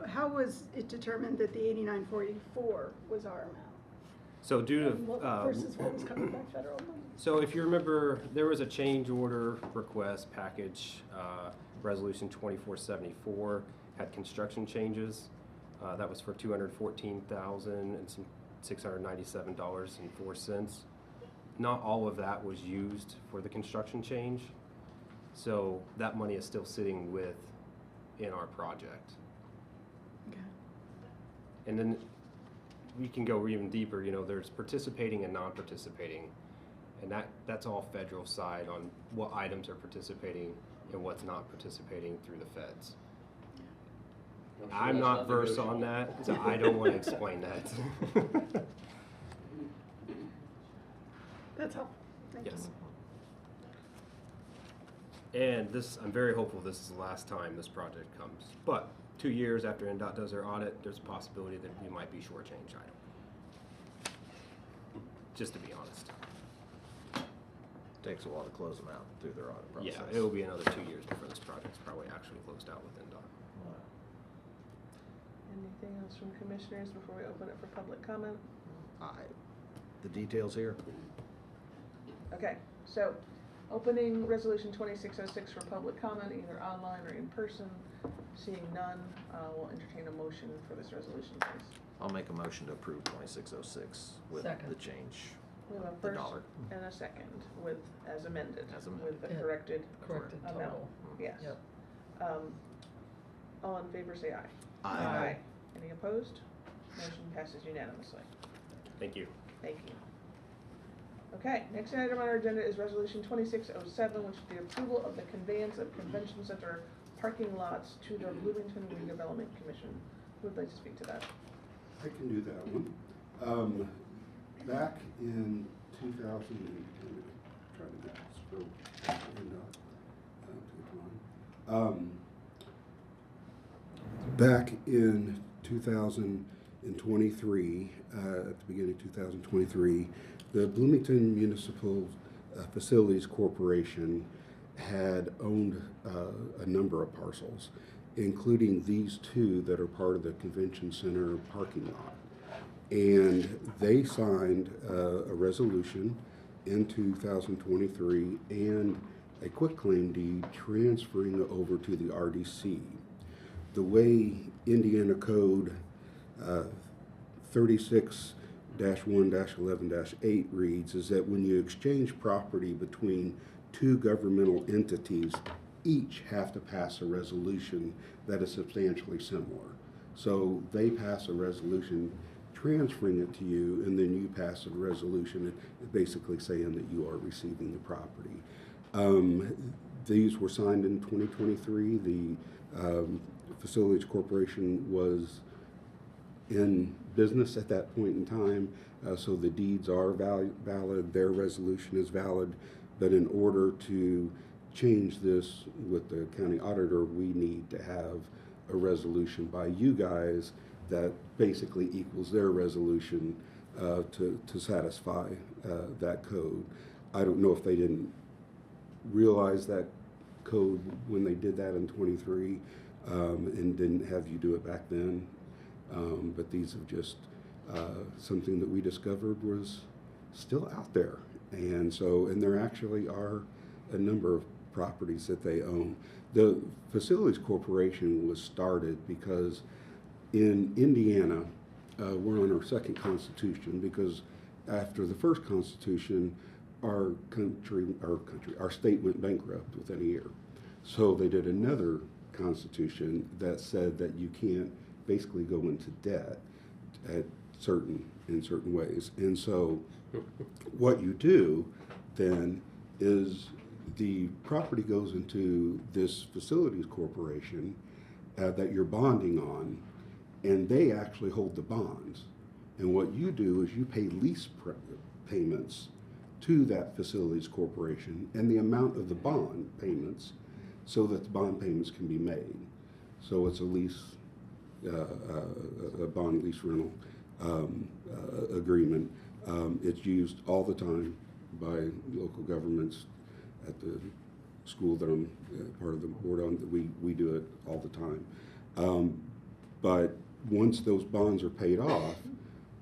How was it determined that the 89,484 was our amount? So due to Versus what was coming by federal money? So if you remember, there was a change order request package, resolution 2474 had construction changes. That was for $214,697.04. not all of that was used for the construction change. So that money is still sitting in our project. Okay. And then we can go even deeper, you know, there's participating and non-participating. And that's all federal side on what items are participating and what's not participating through the feds. I'm not versed on that, so I don't want to explain that. That's helpful. Thank Yes. you. And this, I'm very hopeful this is the last time this project comes. But 2 years after NDOT does their audit, there's a possibility that we might be shortchanged item. Just to be honest. Takes a while to close them out through their audit process. Yeah, it'll be another 2 years before this project's probably actually closed out with NDOT. Anything else from commissioners before we open it for public comment? The details here. Okay, so opening resolution 2606 for public comment, either online or in person. Seeing none, we'll entertain a motion for this resolution, please. I'll make a motion to approve 2606 with Second. the change. We have a The first dollar. and a second with, as amended. As amended. With the Yeah. corrected Corrected amount. total. Yes. Yep. All in favor say aye. Aye. Any opposed? Motion passes unanimously. Thank you. Thank you. Okay, next item on our agenda is resolution 2607, which is the approval of the conveyance of convention center parking lots to the Bloomington Redevelopment Commission. Who would like to speak to that? I can do that one. Back in 2000, trying to get this bill and back in 2023, at the beginning of 2023, the Bloomington Municipal Facilities Corporation had owned a number of parcels, including these two that are part of the convention center parking lot. And they signed a resolution in 2023 and a quitclaim deed transferring it over to the RDC. The way Indiana Code 36-1-11-8 reads is that when you exchange property between two governmental entities, each have to pass a resolution that is substantially similar. So they pass a resolution transferring it to you, and then you pass a resolution basically saying that you are receiving the property. These were signed in 2023. The Facilities Corporation was in business at that point in time, so the deeds are valid, their resolution is valid, but in order to change this with the county auditor, we need to have a resolution by you guys that basically equals their resolution to satisfy that code. I don't know if they didn't realize that code when they did that in 23 and didn't have you do it back then, but these have just something that we discovered was still out there. And so, and there actually are a number of properties that they own. The Facilities Corporation was started because in Indiana, we're on our second constitution, because after the first constitution, our state went bankrupt within a year. So they did another constitution that said that you can't basically go into debt in certain ways. And so what you do then is the property goes into this Facilities Corporation that you're bonding on, and they actually hold the bonds. And what you do is you pay lease payments to that Facilities Corporation and the amount of the bond payments so that the bond payments can be made. So it's a lease, a bond lease rental agreement. It's used all the time by local governments. At the school that I'm part of the board on, we do it all the time. But once those bonds are paid off,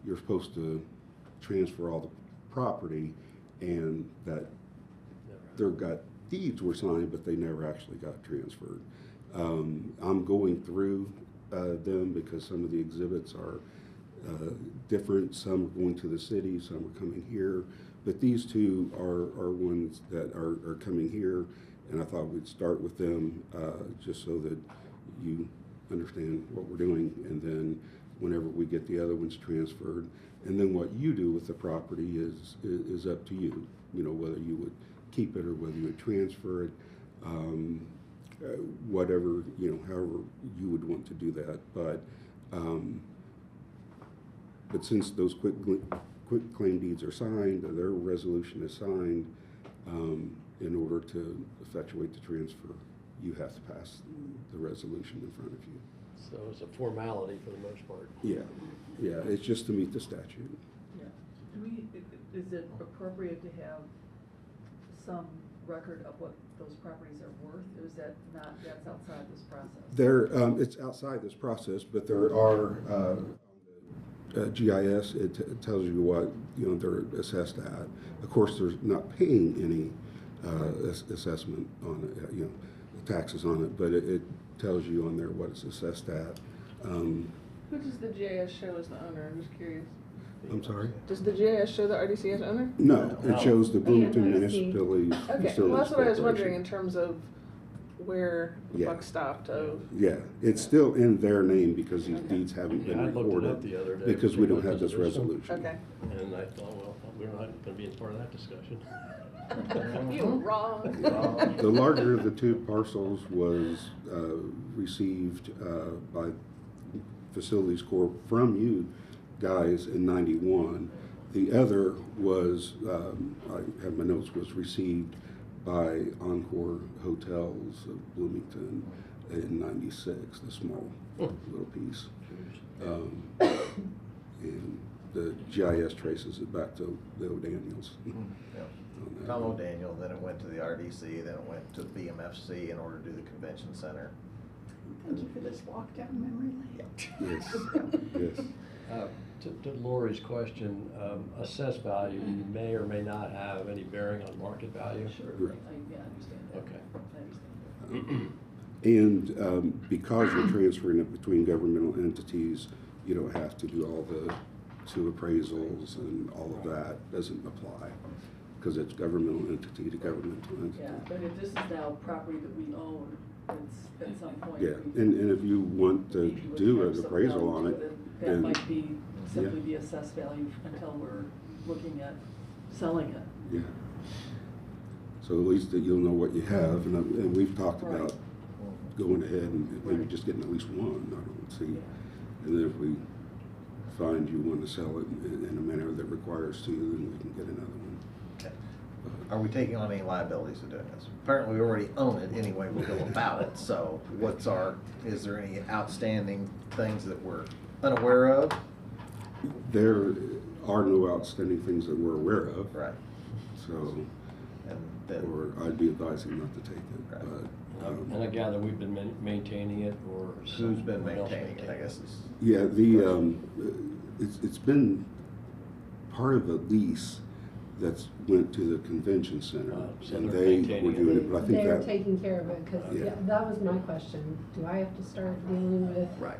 you're supposed to transfer all the property, and that deeds were signed, but they never actually got transferred. I'm going through them because some of the exhibits are different. Some are going to the city, some are coming here. But these two are ones that are coming here, and I thought we'd start with them, just so that you understand what we're doing, and then whenever we get the other ones transferred, and then what you do with the property is up to you. You know, whether you would keep it or whether you would transfer it, whatever, you know, however you would want to do that. But since those quit claim deeds are signed, or their resolution is signed, in order to effectuate the transfer, you have to pass the resolution in front of you. So it's a formality for the most part. Yeah, it's just to meet the statute. Yeah. Is it appropriate to have some record of what those properties are worth, or is that not, that's outside this process? It's outside this process, but there are, GIS, it tells you what, you know, they're assessed at. Of course, there's not paying any assessment on it, you know, taxes on it, but it tells you on there what it's assessed at. Who does the GIS show as the owner? I'm just curious. I'm sorry? Does the GIS show the RDC as owner? No, it shows the Bloomington municipalities. Okay, well, that's what I was wondering in terms of where the buck stopped of. Yeah, it's still in their name because these deeds haven't been I looked it up recorded the other day. because we don't have this Because of resolution. Okay. And I thought, well, we're not going to be a part of that discussion. You wrong. The larger of the two parcels was received by Facilities Corp from you guys in '91. The other was, I have my notes, was received by Encore Hotels of Bloomington in '96, the small little piece. And the GIS traces it back to the O'Daniels. Tom O'Daniel, then it went to the RDC, then it went to BMFC in order to do the convention center. Thank you for this walk down memory lane. Yes. To Lori's question, assessed value may or may not have any bearing on market value? Sure, Right. I understand that. Okay. I understand that. And because you're transferring it between governmental entities, you don't have to do all the two appraisals, and all of that doesn't apply because it's governmental entity to governmental entity. Yeah, but if this is now property that we own, it's at some point. Yeah, we- and if you want to maybe would do have an some appraisal value on to it, and that then, might be simply yeah. the assessed value until we're looking at selling it. yeah. So at least that you'll know what you have, and we've talked Right. about going ahead and maybe Right. just getting at least one, I don't see. And then if we find you want to sell it in a manner that requires to, then we can get another one. Okay. Are we taking on any liabilities of doing this? Apparently, we already own it anyway, we go about it, so is there any outstanding things that we're unaware of? There are no outstanding things that we're aware of. Right. So, And then, or I'd be advising not to take it, Right. but. And I gather we've been maintaining it, or who's been someone else maintaining it, I guess is. Yeah, it's been part of a lease that's went to the convention center, So and they're they maintaining were it. doing it, but I think They're that, taking care of it, because, Yeah. yeah, that was my question. Do I have to start dealing with Right.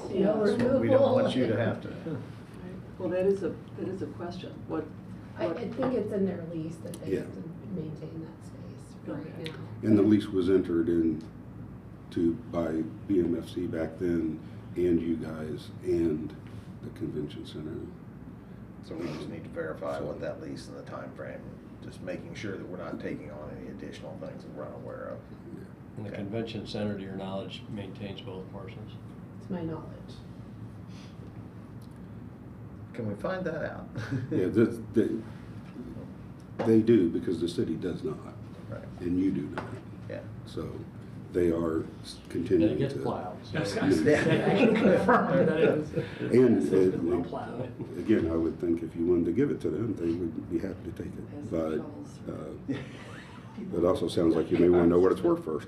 snow removal? We don't want you to have to. Well, that is a question. I think it's in their lease that they Yeah. have to maintain that space right Okay. now. and the lease was entered by BMFC back then, and you guys, and the convention center. So we just need to verify what that lease and the time frame. Just making sure that we're not taking on any additional things that we're unaware of. And the Okay. convention center, to your knowledge, maintains both parcels? To my knowledge. Can we find that out? Yeah, they do, because the city does not, Right, and you do not. yeah. So they are And continuing it to. gets plowed. so- I can confirm that it is. And Well plowed. again, I would think if you wanted to give it to them, they would be happy to take it. Has But shovels. it also sounds like you may want to know what it's worth first.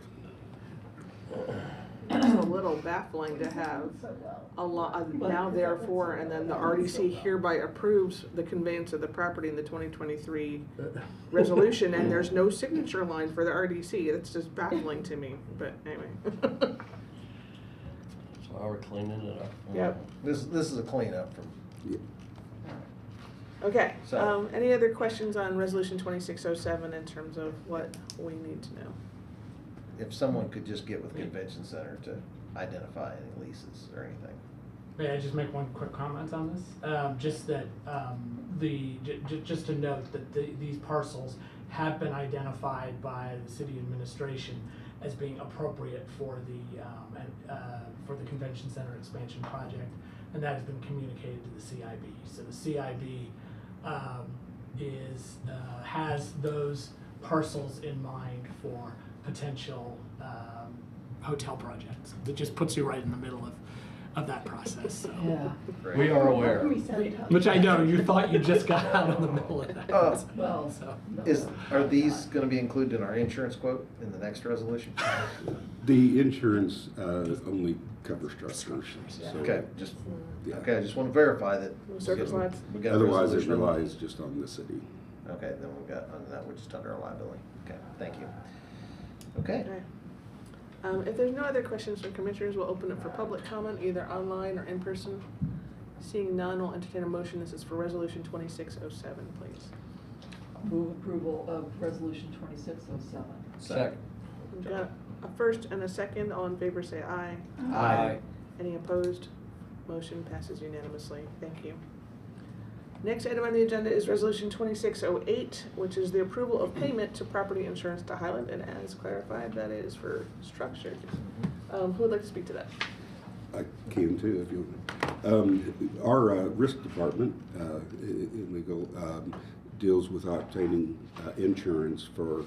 It's a little baffling to have a lot, now therefore, and then the RDC hereby approves the conveyance of the property in the 2023 resolution, and there's no signature line for the RDC. That's just baffling to me, but anyway. So we're cleaning it up. Yep. This is a cleanup from, Yeah. Okay, So- any other questions on resolution 2607 in terms of what we need to know? If someone could just get with Convention Center to identify any leases or anything. May I just make one quick comment on this? Just that, just to note that these parcels have been identified by the city administration as being appropriate for the Convention Center expansion project, and that has been communicated to the CIB. So the CIB has those parcels in mind for potential hotel projects. It just puts you right in the middle of that process. So. Yeah. We are aware. Which I know, you thought you just got out of the middle of that. Well, So. Are these gonna be included in our insurance quote in the next resolution? The insurance only covers structures. So, Okay, just, yeah. okay, I just wanna verify that. Surface lines? we got a Otherwise, it resolution on- relies just on the city. Okay, then we've got, on that, we're just under our liability. Okay, thank you. Okay. Okay. If there's no other questions from commissioners, we'll open it for public comment, either online or in person. Seeing none, we'll entertain a motion. This is for resolution 2607, please. Move approval of resolution 2607. Second. We've got a first and a second. All in favor say aye. Aye. Any opposed? Motion passes unanimously. Thank you. Next item on the agenda is resolution 2608, which is the approval of payment to property insurance to Highland, and as clarified, that is for structure. Who would like to speak to that? I can too, if you want. Our risk department in legal deals with obtaining insurance for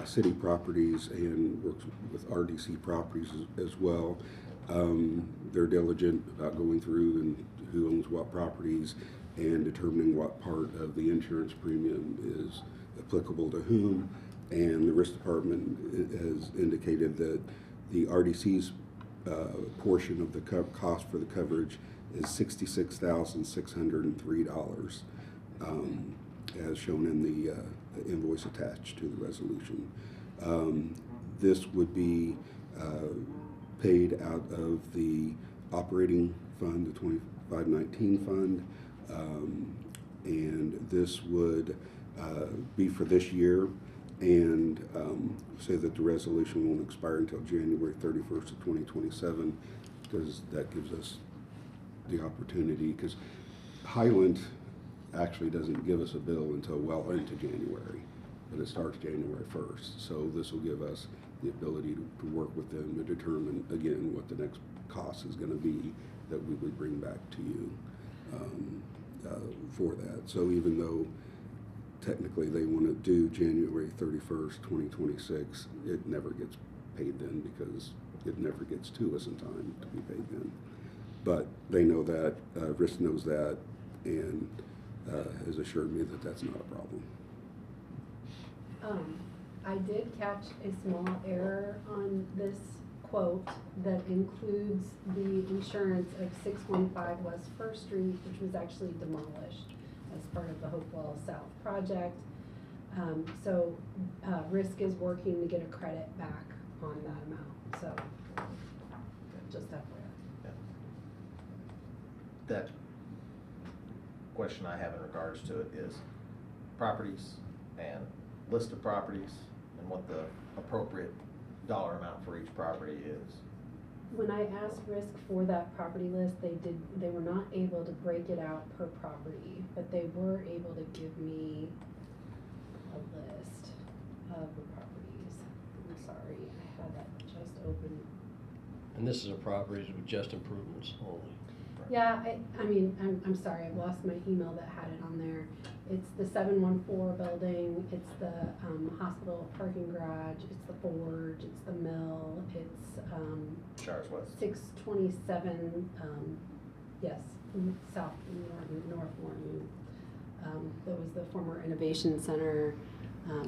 city properties and works with RDC properties as well. They're diligent about going through and who owns what properties and determining what part of the insurance premium is applicable to whom. And the risk department has indicated that the RDC's portion of the cost for the coverage is $66,603, as shown in the invoice attached to the resolution. This would be paid out of the operating fund, the 2519 fund, and this would be for this year, and say that the resolution won't expire until January 31st of 2027, because that gives us the opportunity, because Highland actually doesn't give us a bill until well into January, but it starts January 1st. So this will give us the ability to work with them to determine, again, what the next cost is going to be that we would bring back to you for that. So even though technically they want to do January 31st, 2026, it never gets paid then, because it never gets to us in time to be paid then. But they know that, RISC knows that, and has assured me that that's not a problem. I did catch a small error on this quote that includes the insurance of 615 West First Street, which was actually demolished as part of the Hopewell South project. So RISC is working to get a credit back on that amount, so just FYI. That question I have in regards to it is properties and list of properties and what the appropriate dollar amount for each property is. When I asked RISC for that property list, they were not able to break it out per property, but they were able to give me a list of the properties. I'm sorry, I had that just open. And this is a properties with just improvements only. Yeah, I mean, I'm sorry, I lost my email that had it on there. It's the 714 building, it's the hospital parking garage, it's the forge, it's the mill, it's Shires West. 627, yes, South North Morton. That was the former Innovation Center.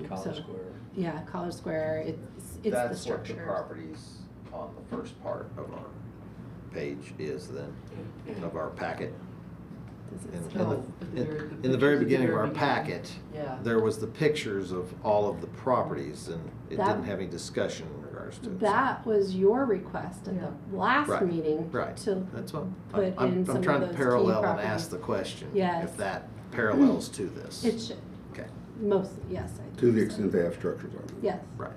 College Square. Yeah, College Square. It's the That's what structure. the properties on the first part of our page is then, of our packet. In the very beginning of our packet, Yeah. there was the pictures of all of the properties, and it That- didn't have any discussion in regards to it. That was your request at the last Right, meeting right. to That's what put in some I'm of trying to those key parallel and properties. ask the question. Yes. If that parallels to this. It should, Okay, mostly, yes. I To the think so. extent they have structures on them. Yes. right.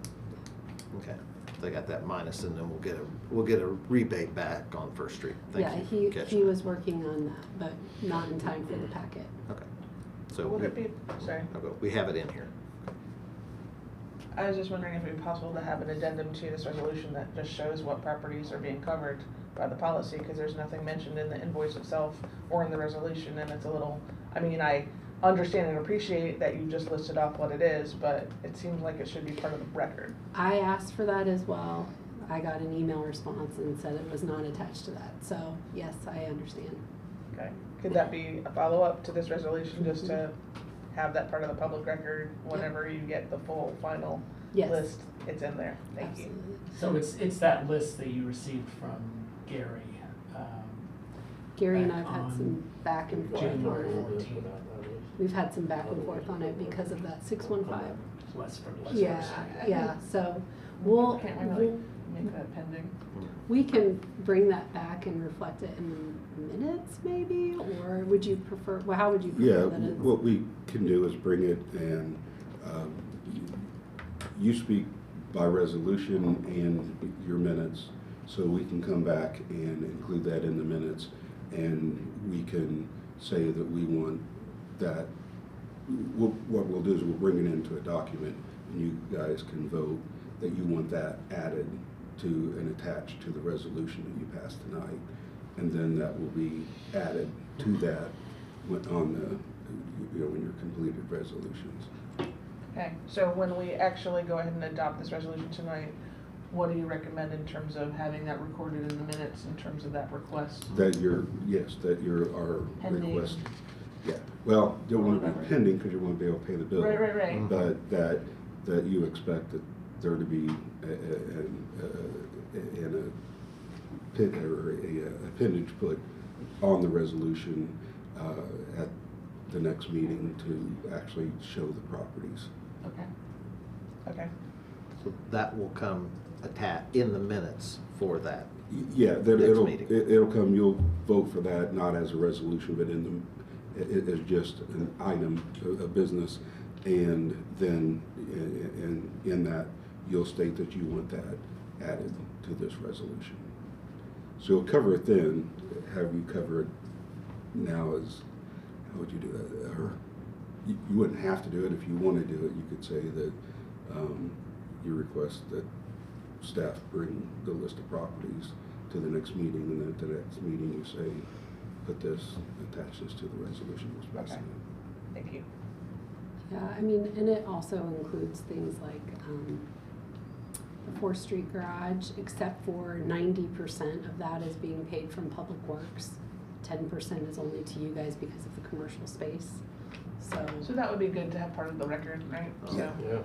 Okay, they got that minus, and then we'll get a rebate back on First Street. Thank Yeah, you. he Catching was working on that, but not in time for the packet. Okay. So Would it be, sorry, we have it in here. I was just wondering if it would be possible to have an addendum to this resolution that just shows what properties are being covered by the policy, because there's nothing mentioned in the invoice itself or in the resolution, and it's a little, I mean, I understand and appreciate that you just listed off what it is, but it seems like it should be part of the record. I asked for that as well. I got an email response and said it was not attached to that. So, yes, I understand. Okay, could that be a follow-up to this resolution, just to have that part of the public record whenever you get the full final Yes. list? It's in there. Thank you. Absolutely. So it's that list that you received from Gary. Gary and back I've had on some back and forth on January it. 14th. We've had some back and forth on it because of that 615. West from Yeah, yeah, so we'll, Can't we really make that pending? we can bring that back and reflect it in the minutes maybe, or would you prefer, well, how would you Yeah, prefer that it's? what we can do is bring it and you speak by resolution and your minutes, so we can come back and include that in the minutes, and we can say that we want that. What we'll do is we'll bring it into a document, and you guys can vote that you want that added to and attached to the resolution that you passed tonight, and then that will be added to that on the, in your completed resolutions. Okay, so when we actually go ahead and adopt this resolution tonight, what do you recommend in terms of having that recorded in the minutes, in terms of that request? That our Pending. request. Yeah, well, you don't want to Whatever. be pending because you want to be able to pay the bill. Right. But that you expect that there to be a appendage put on the resolution at the next meeting to actually show the properties. Okay. So that will come in the minutes for that. Yeah, that Next it'll meeting. it'll come. You'll vote for that not as a resolution, but as just an item, a business, and then in that you'll state that you want that added to this resolution. So you'll cover it then. Have you cover it now? As how would you do that? Or you wouldn't have to do it. If you want to do it, you could say that you request that staff bring the list of properties to the next meeting, and then at the next meeting you say, put this, attach this to the resolution. Okay. Thank you. Yeah, I mean, and it also includes things like the 4th Street garage, except for 90% of that is being paid from Public Works. 10% is only to you guys because of the commercial space. So that would be good to have part of the record, right? So Yeah, I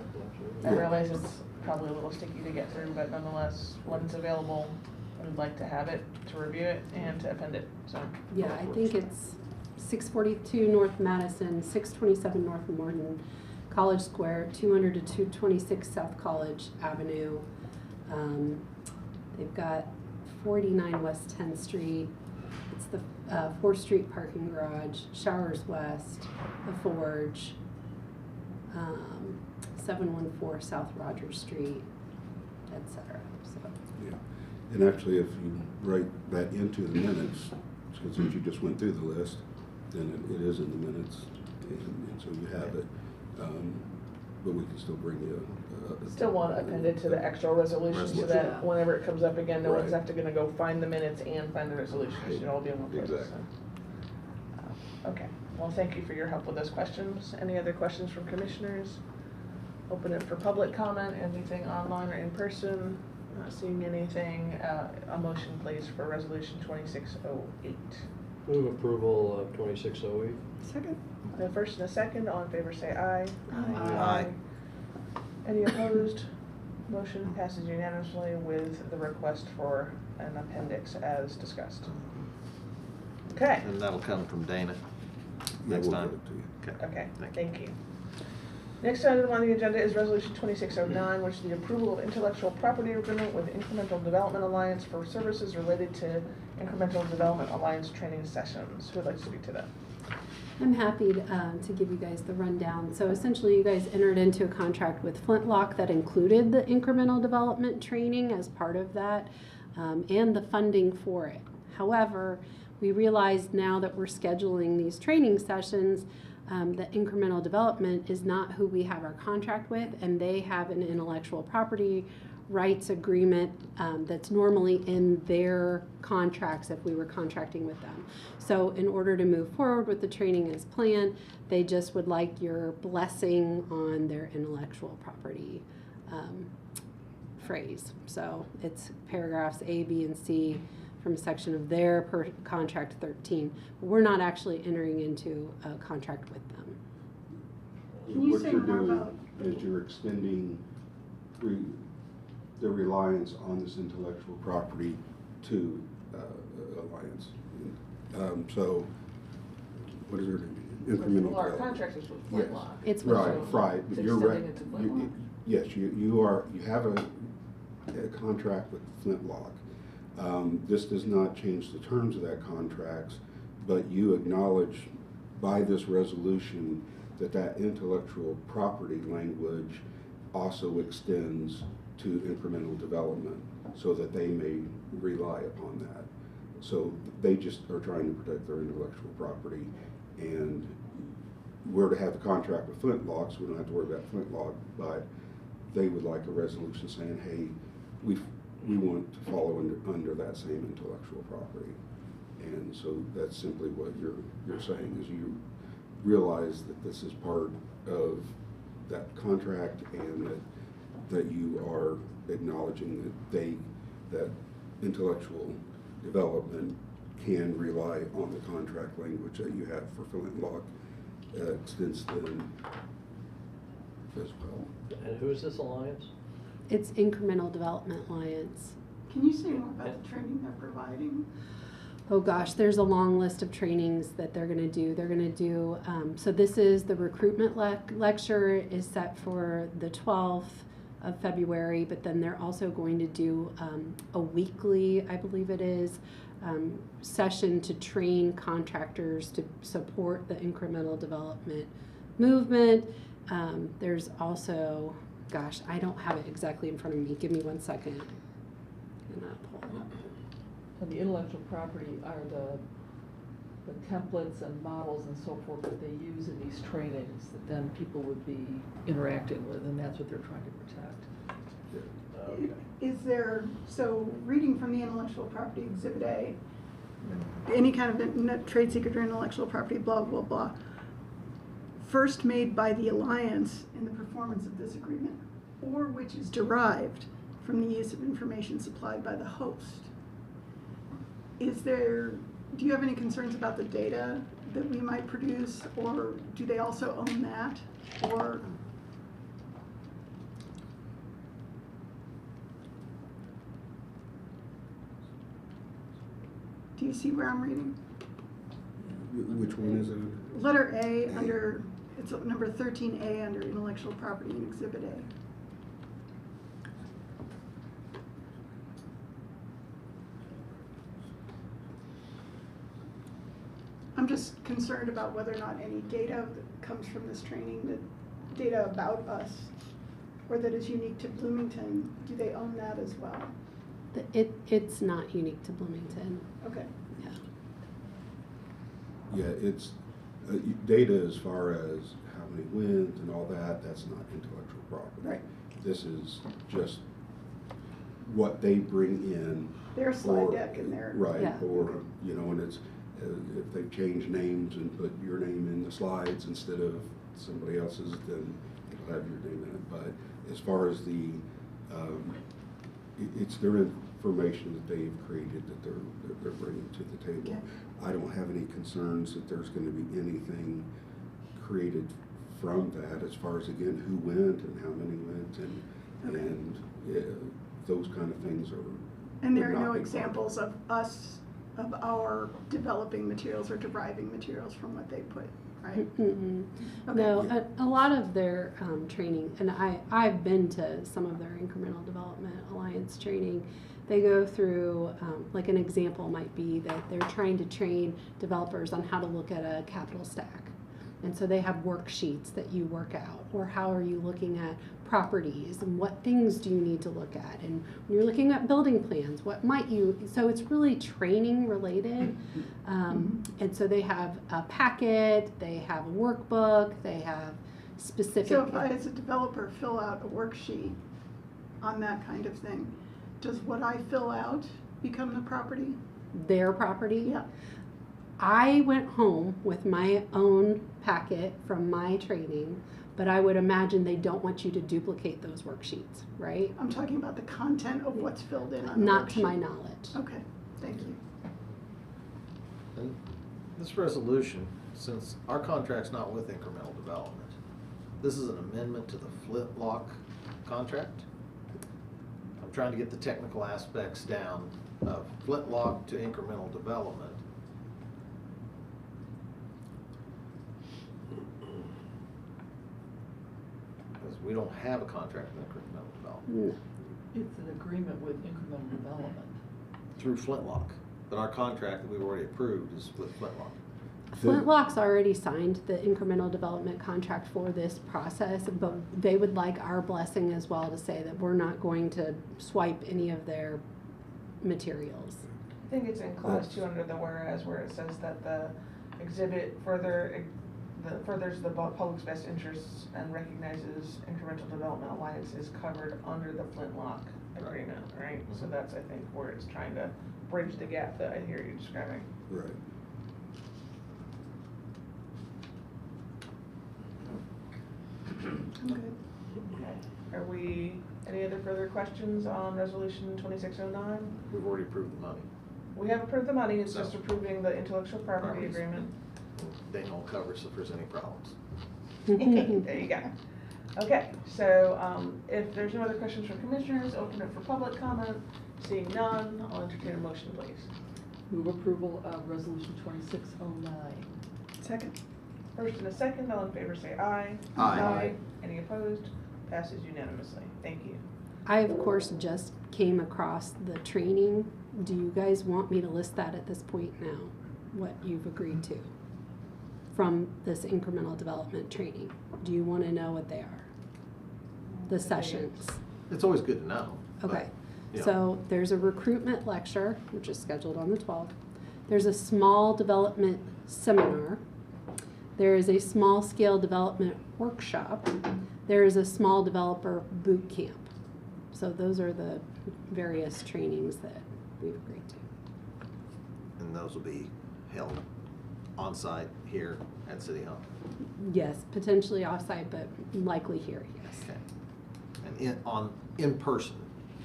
absolutely. realize it's probably a little sticky to get through, but nonetheless, when it's available, I would like to have it, to review it, and to append it, so. Yeah, I think it's 642 North Madison, 627 North Morton, College Square, 200 to 226 South College Avenue. They've got 49 West 10th Street. It's the 4th Street parking garage, Showers West, the Forge, 714 South Rogers Street, etc. So. Yeah, and actually, if you write that into the minutes, since you just went through the list, then it is in the minutes, and so you have it. But we can still bring you Still want to append it to the actual resolution so that Yeah. whenever it comes up again, no one's Right. have to go find the minutes and find the resolution. It should all be in one place. Exactly. So. Okay, well, thank you for your help with those questions. Any other questions from commissioners? Open it for public comment, anything online or in person. Not seeing anything. A motion, please, for resolution 2608. Move approval of 2608. Second. The first and a second, all in favor say aye. Aye. Any opposed? Motion passes unanimously with the request for an appendix as discussed. Okay, And that'll come from Dana Yeah, next we'll time. get it to you. Okay. okay, Thank you. thank you. Next item on the agenda is Resolution 2609, which is the approval of intellectual property agreement with Incremental Development Alliance for services related to Incremental Development Alliance training sessions. Who would like to speak to that? I'm happy to give you guys the rundown. So essentially, you guys entered into a contract with Flintlock that included the incremental development training as part of that, and the funding for it. However, we realized now that we're scheduling these training sessions, that incremental development is not who we have our contract with, and they have an intellectual property rights agreement that's normally in their contracts if we were contracting with them. So in order to move forward with the training as planned, they just would like your blessing on their intellectual property phrase. So it's paragraphs A, B, and C from a section of their contract 13. But we're not actually entering into a contract with them. Can you What say you're more doing about- is you're extending the reliance on this intellectual property to Alliance. So, what is your incremental Well, our development? contract is with Yes. Flintlock. It's with Right, Flintlock. right. It's You're right. extending it to Flintlock. Yes, you have a contract with Flintlock. This does not change the terms of that contract, but you acknowledge by this resolution that intellectual property language also extends to incremental development, so that they may rely upon that. So they just are trying to protect their intellectual property, and we're to have a contract with Flintlock, so we don't have to worry about Flintlock, but they would like a resolution saying, hey, we want to follow under that same intellectual property. And so that's simply what you're saying, is you realize that this is part of that contract, and that you are acknowledging that intellectual development can rely on the contract language that you have for Flintlock extends to them as well. And who is this alliance? It's Incremental Development Alliance. Can you say more about the training they're providing? Oh gosh, there's a long list of trainings that they're gonna do. They're gonna do, so this is the recruitment lecture is set for the 12th of February, but then they're also going to do a weekly, I believe it is, session to train contractors to support the incremental development movement. There's also, gosh, I don't have it exactly in front of me. Give me 1 second. And I'll pull it up. And the intellectual property are the templates and models and so forth that they use in these trainings that then people would be interacting with, and that's what they're trying to protect. Okay. Is there, so reading from the intellectual property exhibit A, any kind of trade secret or intellectual property, blah, blah, blah, first made by the alliance in the performance of this agreement, or which is derived from the use of information supplied by the host. Do you have any concerns about the data that we might produce, or do they also own that? Or do you see where I'm reading? Which one is it? Letter A under, it's number 13A under intellectual property in Exhibit A. I'm just concerned about whether or not any data that comes from this training, that data about us, or that is unique to Bloomington, do they own that as well? It's not unique to Bloomington. Okay. Yeah. Yeah, it's data as far as how many went and all that, that's not intellectual property. Right. This is just what they bring in. Their slide deck and their. Right, Yeah. or, you know, and it's, if they've changed names and put your name in the slides instead of somebody else's, then it'll have your name in it. But as far as the, it's their information that they've created that they're bringing to the table. Okay. I don't have any concerns that there's going to be anything created from that as far as, again, who went and how many went and those kind of things are. And there would are not no be examples of us, of our developing materials or deriving materials from what they put right? Mm-mm. Okay. No, a lot of their training, and I've been to some of their Incremental Development Alliance training. They go through, like an example might be that they're trying to train developers on how to look at a capital stack. And so they have worksheets that you work out, or how are you looking at properties and what things do you need to look at? And when you're looking at building plans, what might you, so it's really training related. And so they have a packet, they have a workbook, they have specific. So if I, as a developer, fill out a worksheet on that kind of thing, does what I fill out become the property? Their property? Yeah. I went home with my own packet from my training, but I would imagine they don't want you to duplicate those worksheets, right? I'm talking about the content of what's filled in on the Not to worksheet. my knowledge. Okay, thank you. And this resolution, since our contract's not with incremental development, this is an amendment to the Flintlock contract. I'm trying to get the technical aspects down of Flintlock to incremental development. Because we don't have a contract with incremental development No. It's an agreement with incremental development. through Flintlock, but our contract that we've already approved is with Flintlock. Flintlock's already signed the incremental development contract for this process, but they would like our blessing as well to say that we're not going to swipe any of their materials. I think it's in clause 2 under the whereas, where it says that the exhibit furthers the public's best interests and recognizes incremental development alliance is covered under the Flintlock agreement, right? So that's, I think, where it's trying to bridge the gap that I hear you describing. Right. Okay. Okay. Are we, any other further questions on resolution 2609? We've already approved the money. We have approved the money, it's So- just approving the intellectual property Properties. agreement. They don't cover us if there's any problems. There you go. Okay, so if there's no other questions from commissioners, open it for public comment. Seeing none, I'll entertain a motion, please. Move approval of resolution 2609. Second. First and a second, all in favor say aye. Aye. Any opposed? Passes unanimously. Thank you. I, of course, just came across the training. Do you guys want me to list that at this point now, what you've agreed to from this incremental development training? Do you want to know what they are? The sessions. It's always good to know. but, Okay, you know, so there's a recruitment lecture, which is scheduled on the 12th. There's a small development seminar. There is a small scale development workshop. There is a small developer boot camp. So those are the various trainings that we've agreed to. And those will be held on-site here at City Hall. Yes, potentially offsite, but likely here, yes. Okay. And in person.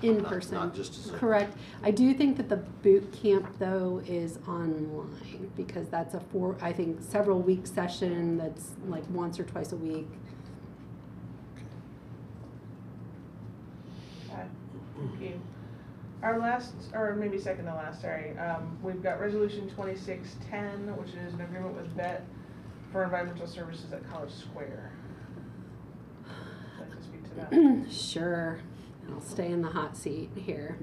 In not- person. Not just a Zoom. Correct. I do think that the boot camp, though, is online, because that's I think, several week session that's like once or twice a week. Okay. Thank you. Our last, or maybe second to last, sorry, we've got resolution 2610, which is an agreement with BET for environmental services at College Square. Would you like to speak to that? Sure. I'll stay in the hot seat here.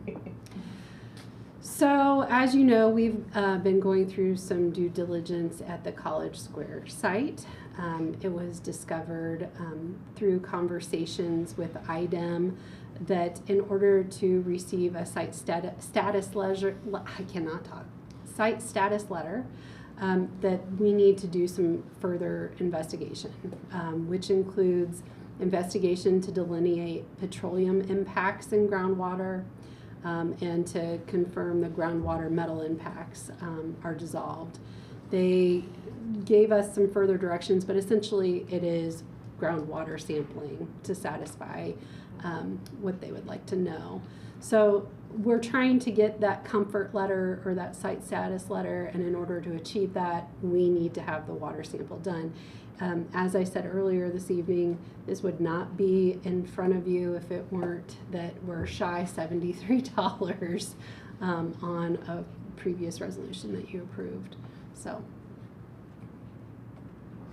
So, as you know, we've been going through some due diligence at the College Square site. It was discovered through conversations with IDEM that in order to receive a site status letter, site status letter, that we need to do some further investigation, which includes investigation to delineate petroleum impacts in groundwater, and to confirm the groundwater metal impacts are dissolved. They gave us some further directions, but essentially it is groundwater sampling to satisfy what they would like to know. So we're trying to get that comfort letter or that site status letter, and in order to achieve that, we need to have the water sample done. As I said earlier this evening, this would not be in front of you if it weren't that we're shy $73 on a previous resolution that you approved. So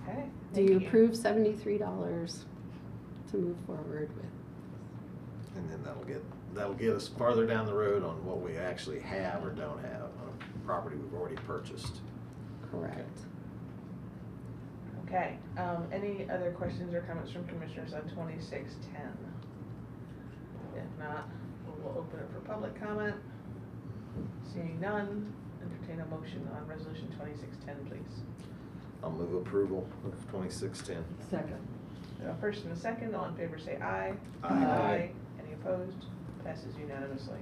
Okay. Do you thank approve $73 to move forward with? And then that'll get us farther down the road on what we actually have or don't have on a property we've already purchased. Correct. Okay, any other questions or comments from commissioners on 2610? If not, we'll open it for public comment. Seeing none, entertain a motion on resolution 2610, please. I'll move approval of 2610. Second. A first and a second, all in favor say aye. Aye. Any opposed? Passes unanimously.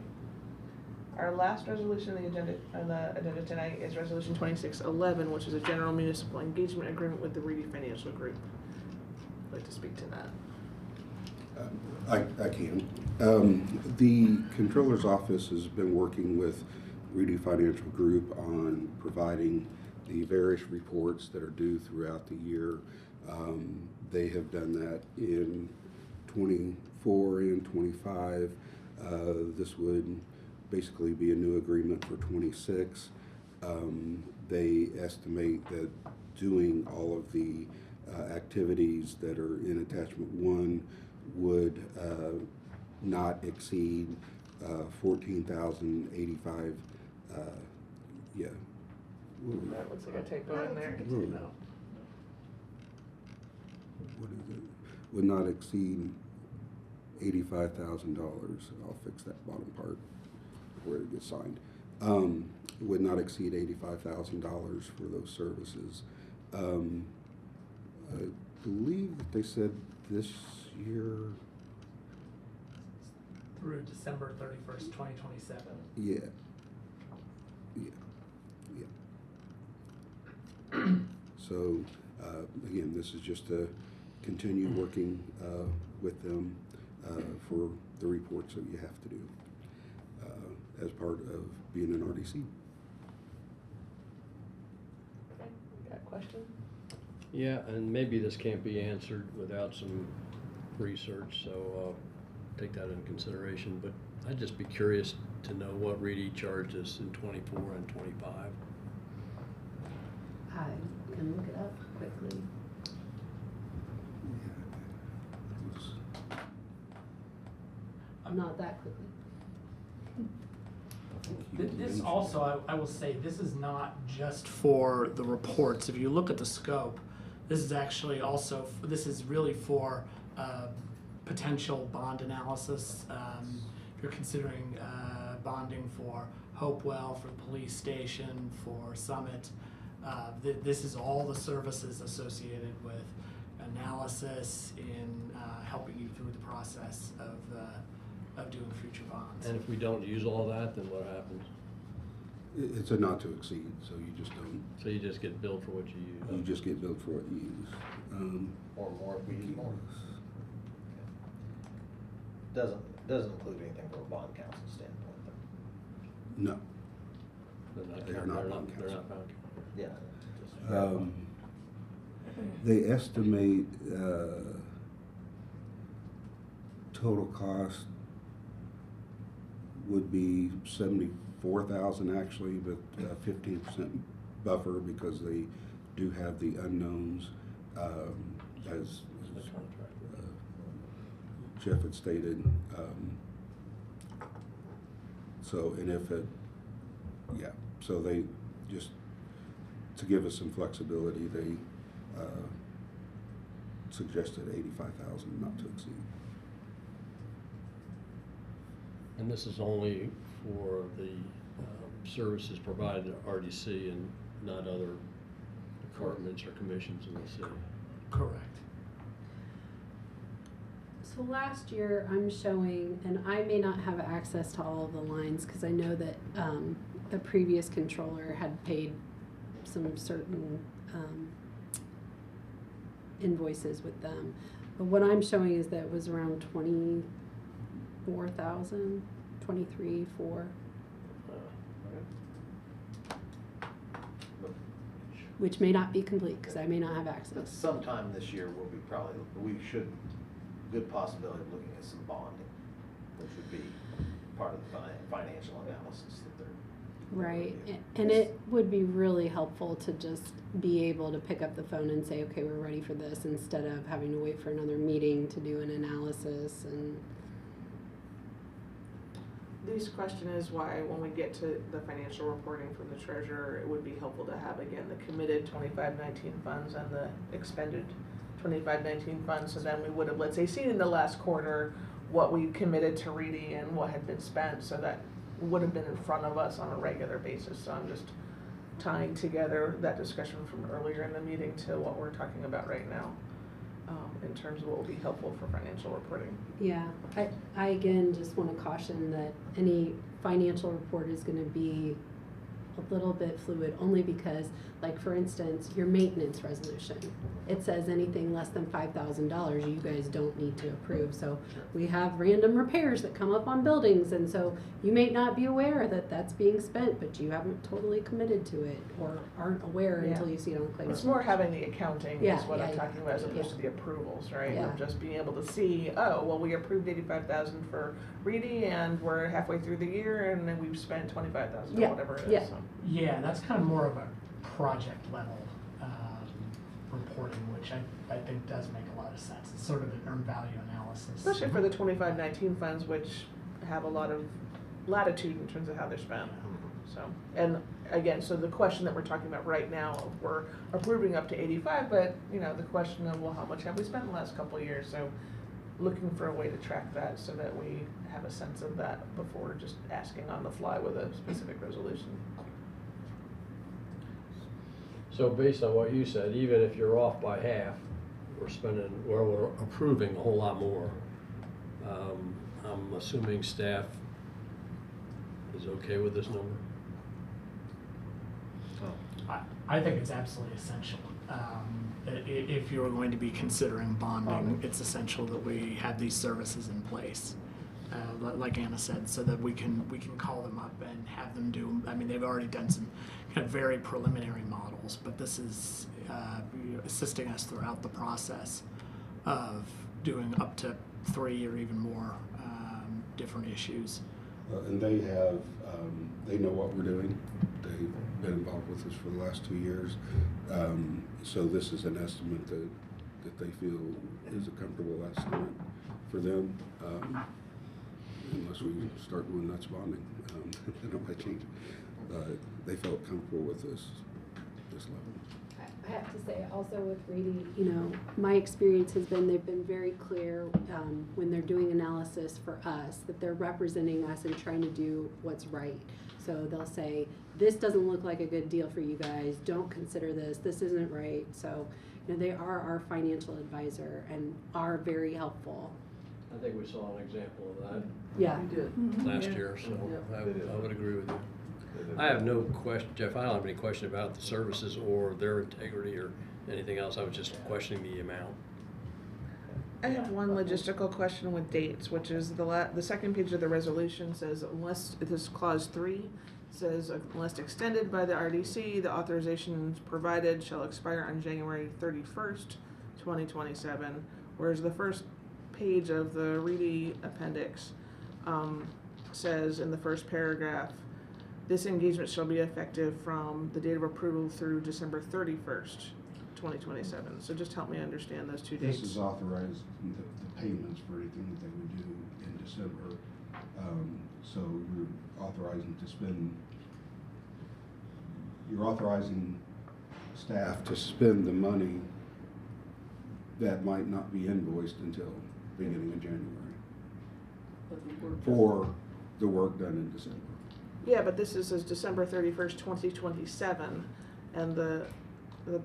Our last resolution on the agenda tonight is resolution 2611, which is a general municipal engagement agreement with the Reedy Financial Group. I'd like to speak to that. I can. The Controller's Office has been working with Reedy Financial Group on providing the various reports that are due throughout the year. They have done that in 24 and 25. This would basically be a new agreement for 26. They estimate that doing all of the activities that are in attachment 1 would not exceed $14,085. Yeah. That looks like a typo in there. What is it? Would not exceed $85,000. I'll fix that bottom part where it gets signed. Would not exceed $85,000 for those services. I believe that they said this year. Through December 31st, 2027. Yeah. So, again, this is just to continue working with them for the reports that you have to do as part of being an RDC. Okay, got a question? Yeah, and maybe this can't be answered without some research, so take that into consideration. But I'd just be curious to know what Reedy charges in 24 and 25. I can look it up quickly. Not that quickly. This also, I will say, this is not just for the reports. If you look at the scope, this is actually also, this is really for potential bond analysis. If you're considering bonding for Hopewell, for the police station, for Summit, this is all the services associated with analysis in helping you through the process of doing future bonds. And if we don't use all that, then what happens? It's a not to exceed, so you just don't. So you just get billed for what you use? You just get billed for what you use. Or more if we use more. Okay. Doesn't include anything from a bond counsel standpoint, though. No. They're not bond counsel. Yeah. They estimate total cost would be $74,000 actually, but 15% buffer because they do have the unknowns, as Jeff had stated. So, and if it, yeah, so they just, to give us some flexibility, they suggested $85,000 not to exceed. And this is only for the services provided at RDC and not other departments or commissions in the city? Correct. So last year, I'm showing, and I may not have access to all of the lines because I know that the previous controller had paid some certain invoices with them. But what I'm showing is that it was around 24,000, 23, 4. Which may not be complete because I may not have access. Sometime this year, we should, good possibility of looking at some bonding, which would be part of the financial analysis that they're Right, and it would be really helpful to just be able to pick up the phone and say, okay, we're ready for this, instead of having to wait for another meeting to do an analysis and. This question is why, when we get to the financial reporting from the treasurer, it would be helpful to have, again, the committed 25-19 funds and the expended 25-19 funds, so then we would have, let's say, seen in the last quarter what we committed to Reedy and what had been spent, so that would have been in front of us on a regular basis. So I'm just tying together that discussion from earlier in the meeting to what we're talking about right now, in terms of what will be helpful for financial reporting. Yeah, I again just want to caution that any financial report is going to be a little bit fluid, only because, like, for instance, your maintenance resolution, it says anything less than $5,000 you guys don't need to approve. So we have random repairs that come up on buildings, and so you may not be aware that that's being spent, but you haven't totally committed to it or aren't aware until you see it on the claim. It's more having the accounting is what I'm talking about, as opposed yeah. to the approvals, right? Yeah. Of just being able to see, oh, well, we approved 85,000 for Reedy, and we're halfway through the year, and then we've spent 25,000 Yeah. or whatever it is. Yeah. So. Yeah, that's kind of more of a project level reporting, which I think does make a lot of sense. It's sort of an earned value analysis. Especially for the 25-19 funds, which have a lot of latitude in terms of how they're spent. So, and again, so the question that we're talking about right now, we're approving up to 85, but the question of, well, how much have we spent in the last couple of years? So looking for a way to track that so that we have a sense of that before just asking on the fly with a specific resolution. So based on what you said, even if you're off by half, we're approving a whole lot more. I'm assuming staff is okay with this number? I think it's absolutely essential. If you're going to be considering bonding, it's essential that we have these services in place. Like Anna said, so that we can call them up and have them do. I mean, they've already done some kind of very preliminary models, but this is assisting us throughout the process of doing up to 3 or even more different issues. And they have, they know what we're doing. They've been involved with us for the last 2 years. So this is an estimate that they feel is a comfortable estimate for them. Unless we start doing nuts bonding, then it might change. They felt comfortable with this level. I have to say also with Reedy, my experience has been they've been very clear when they're doing analysis for us that they're representing us and trying to do what's right. So they'll say, this doesn't look like a good deal for you guys, don't consider this isn't right. So they are our financial advisor and are very helpful. I think we saw an example of that. Yeah. We did. Last year, so I would agree with you. I have no question, Jeff, I don't have any question about the services or their integrity or anything else. I was just questioning the amount. I have one logistical question with dates, which is the second page of the resolution says, unless, this is clause 3, says, unless extended by the RDC, the authorizations provided shall expire on January 31st, 2027, whereas the first page of the Reedy appendix says in the first paragraph, this engagement shall be effective from the date of approval through December 31st, 2027. So just help me understand those two dates. This is authorized the payments for anything that they would do in December. So you're authorizing staff to spend the money that might not be invoiced until beginning of January for the work done in December. Yeah, but this says December 31st, 2027, and the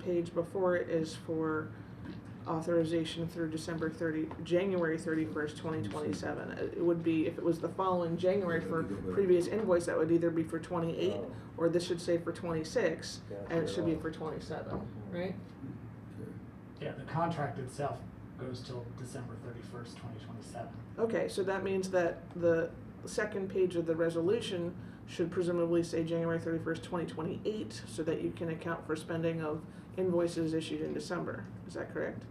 page before it is for authorization through January 31st, 2027. It would be, if it was the following January for previous invoice, that would either be for 28, or this should say for 26, and it should be for 27, right? Yeah, the contract itself goes till December 31st, 2027. Okay, so that means that the second page of the resolution should presumably say January 31st, 2028, so that you can account for spending of invoices issued in December. Is that correct?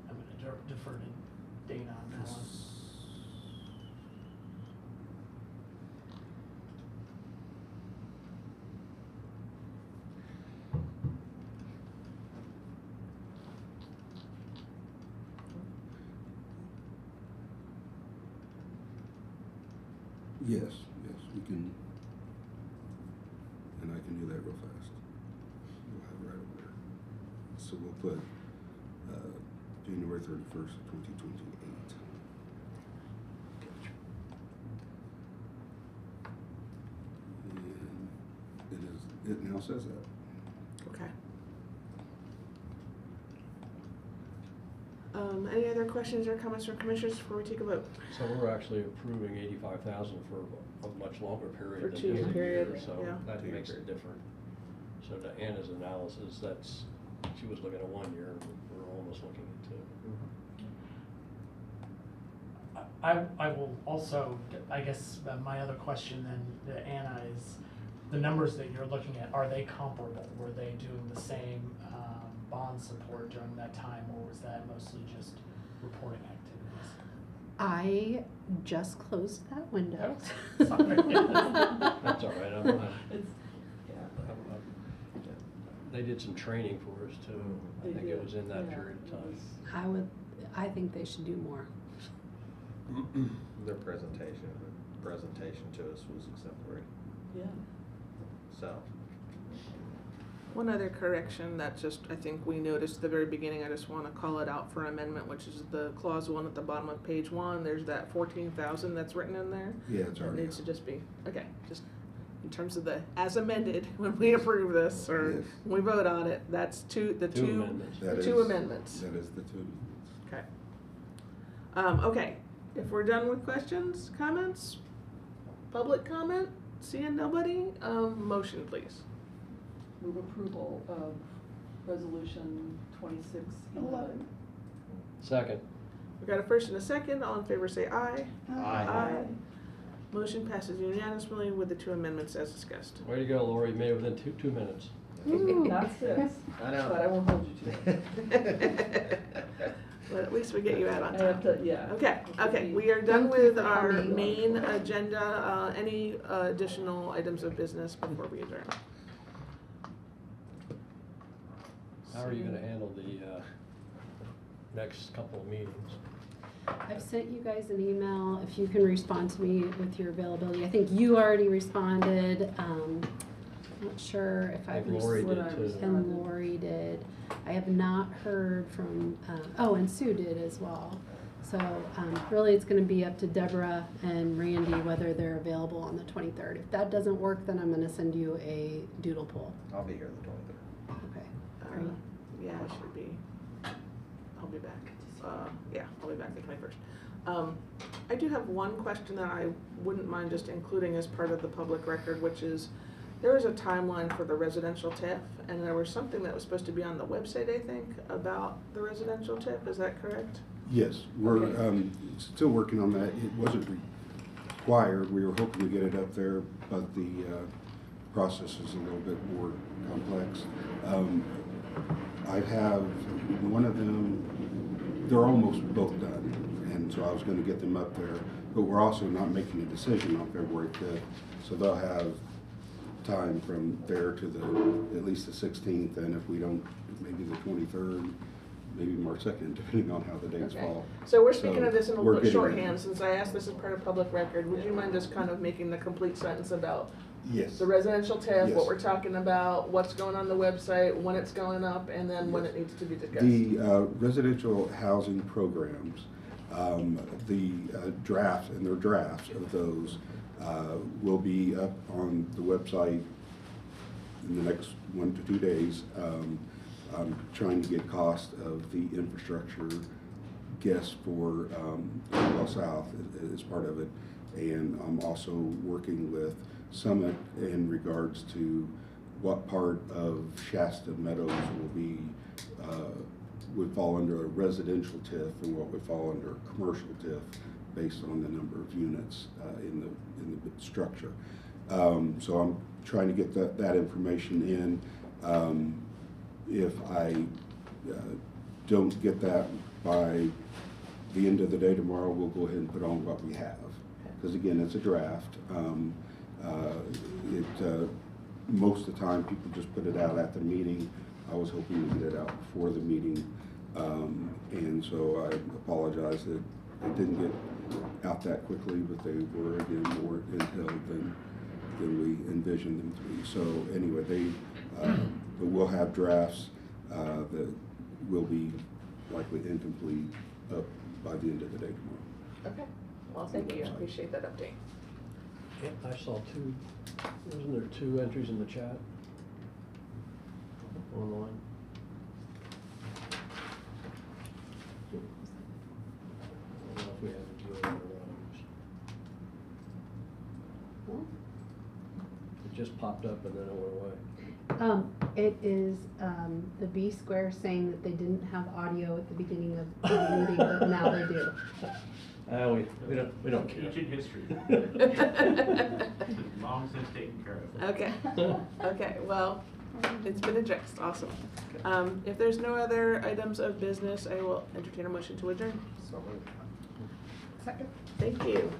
I'm going to defer to Dana on that one. Yes, we can, and I can do that real fast. We'll have it right over there. So we'll put January 31st, 2028. And it now says that. Okay. Any other questions or comments from commissioners before we take a vote? So we're actually approving 85,000 for a much longer period For than 2 just a year, period, so yeah. that makes it different. So to Anna's analysis, she was looking at 1 year, we're almost looking at 2. I will also, I guess, my other question then to Anna is, the numbers that you're looking at, are they comparable? Were they doing the same bond support during that time, or was that mostly just reporting activities? I just closed that window. Sorry. That's all right, they did some training for us too. I think it was in that period of time. I think they should do more. Their presentation to us was exemplary. Yeah. So, One other correction that just, I think we noticed at the very beginning, I just want to call it out for amendment, which is the clause 1 at the bottom of page 1, there's that 14,000 that's written in there. Yeah, it's It already. needs to just be, okay, just in terms of the, as amended, when we approve this, or Yes. when we vote on it, that's Two amendments. the two amendments. That is the two amendments. Okay. Okay, if we're done with questions, comments, public comment, seeing nobody, motion please. Move approval of resolution 2611. Second. We got a first and a second, all in favor say aye. Aye. Motion passes unanimously with the two amendments as discussed. Way to go, Lori, you made it within 2 minutes. Not 6. I know. But I won't hold you to that. Well, at least we get you out on I have time. to, yeah. Okay, we are done with our coming. main agenda. Any additional items of business before we adjourn? How are you gonna handle the next couple of meetings? I've sent you guys an email, if you can respond to me with your availability. I think you already responded. I'm not sure if I've think Lori received. did too. And Lori did. I have not heard from, and Sue did as well. So really, it's gonna be up to Deborah and Randy whether they're available on the 23rd. If that doesn't work, then I'm gonna send you a doodle poll. I'll be here the 23rd. Okay. Are you- Yeah, I should be. I'll be back. Yeah, I'll be back the 21st. I do have one question that I wouldn't mind just including as part of the public record, which is, there was a timeline for the residential TIF, and there was something that was supposed to be on the website, I think, about the residential TIF, is that correct? Yes, we're Okay. still working on that. It wasn't required. We were hoping to get it up there, but the process is a little bit more complex. I have one of them, they're almost both done, and so I was gonna get them up there, but we're also not making a decision on February 5th, so they'll have time from there to at least the 16th, and if we don't, maybe the 23rd, maybe March 2nd, depending on how the dates Okay. fall. So we're speaking of this in a we're little bit getting shorthand, since I asked this as part of public record, would you mind just kind of making the complete sentence about Yes. the residential TIF, what Yes. we're talking about, what's going on the website, when it's going up, and then when Yes. it needs to be discussed? The residential housing programs, the drafts, and their drafts of those will be up on the website in the next 1 to 2 days. I'm trying to get cost of the infrastructure guess for Well South as part of it. And I'm also working with Summit in regards to what part of Shasta Meadows would fall under a residential TIF and what would fall under a commercial TIF based on the number of units in the structure. So I'm trying to get that information in. If I don't get that by the end of the day tomorrow, we'll go ahead and put on what we have. Because again, it's a draft. Most of the time, people just put it out at the meeting. I was hoping to get it out before the meeting. And so I apologize that it didn't get out that quickly, but they were again more intel than we envisioned them to be. So anyway, but we'll have drafts that will be likely incomplete up by the end of the day tomorrow. Okay, well, thank you, I appreciate that update. Yep, I saw two, wasn't there two entries in the chat? Online? I don't know if we have a deal or not. It just popped up and then it went away. It is, the B Square saying that they didn't have audio at the beginning of the meeting, but now they do. We don't care. Ancient history. Long since taken care of. Okay, okay, well, it's been addressed, awesome. If there's no other items of business, I will entertain a motion to adjourn. So moved. Second. Thank you.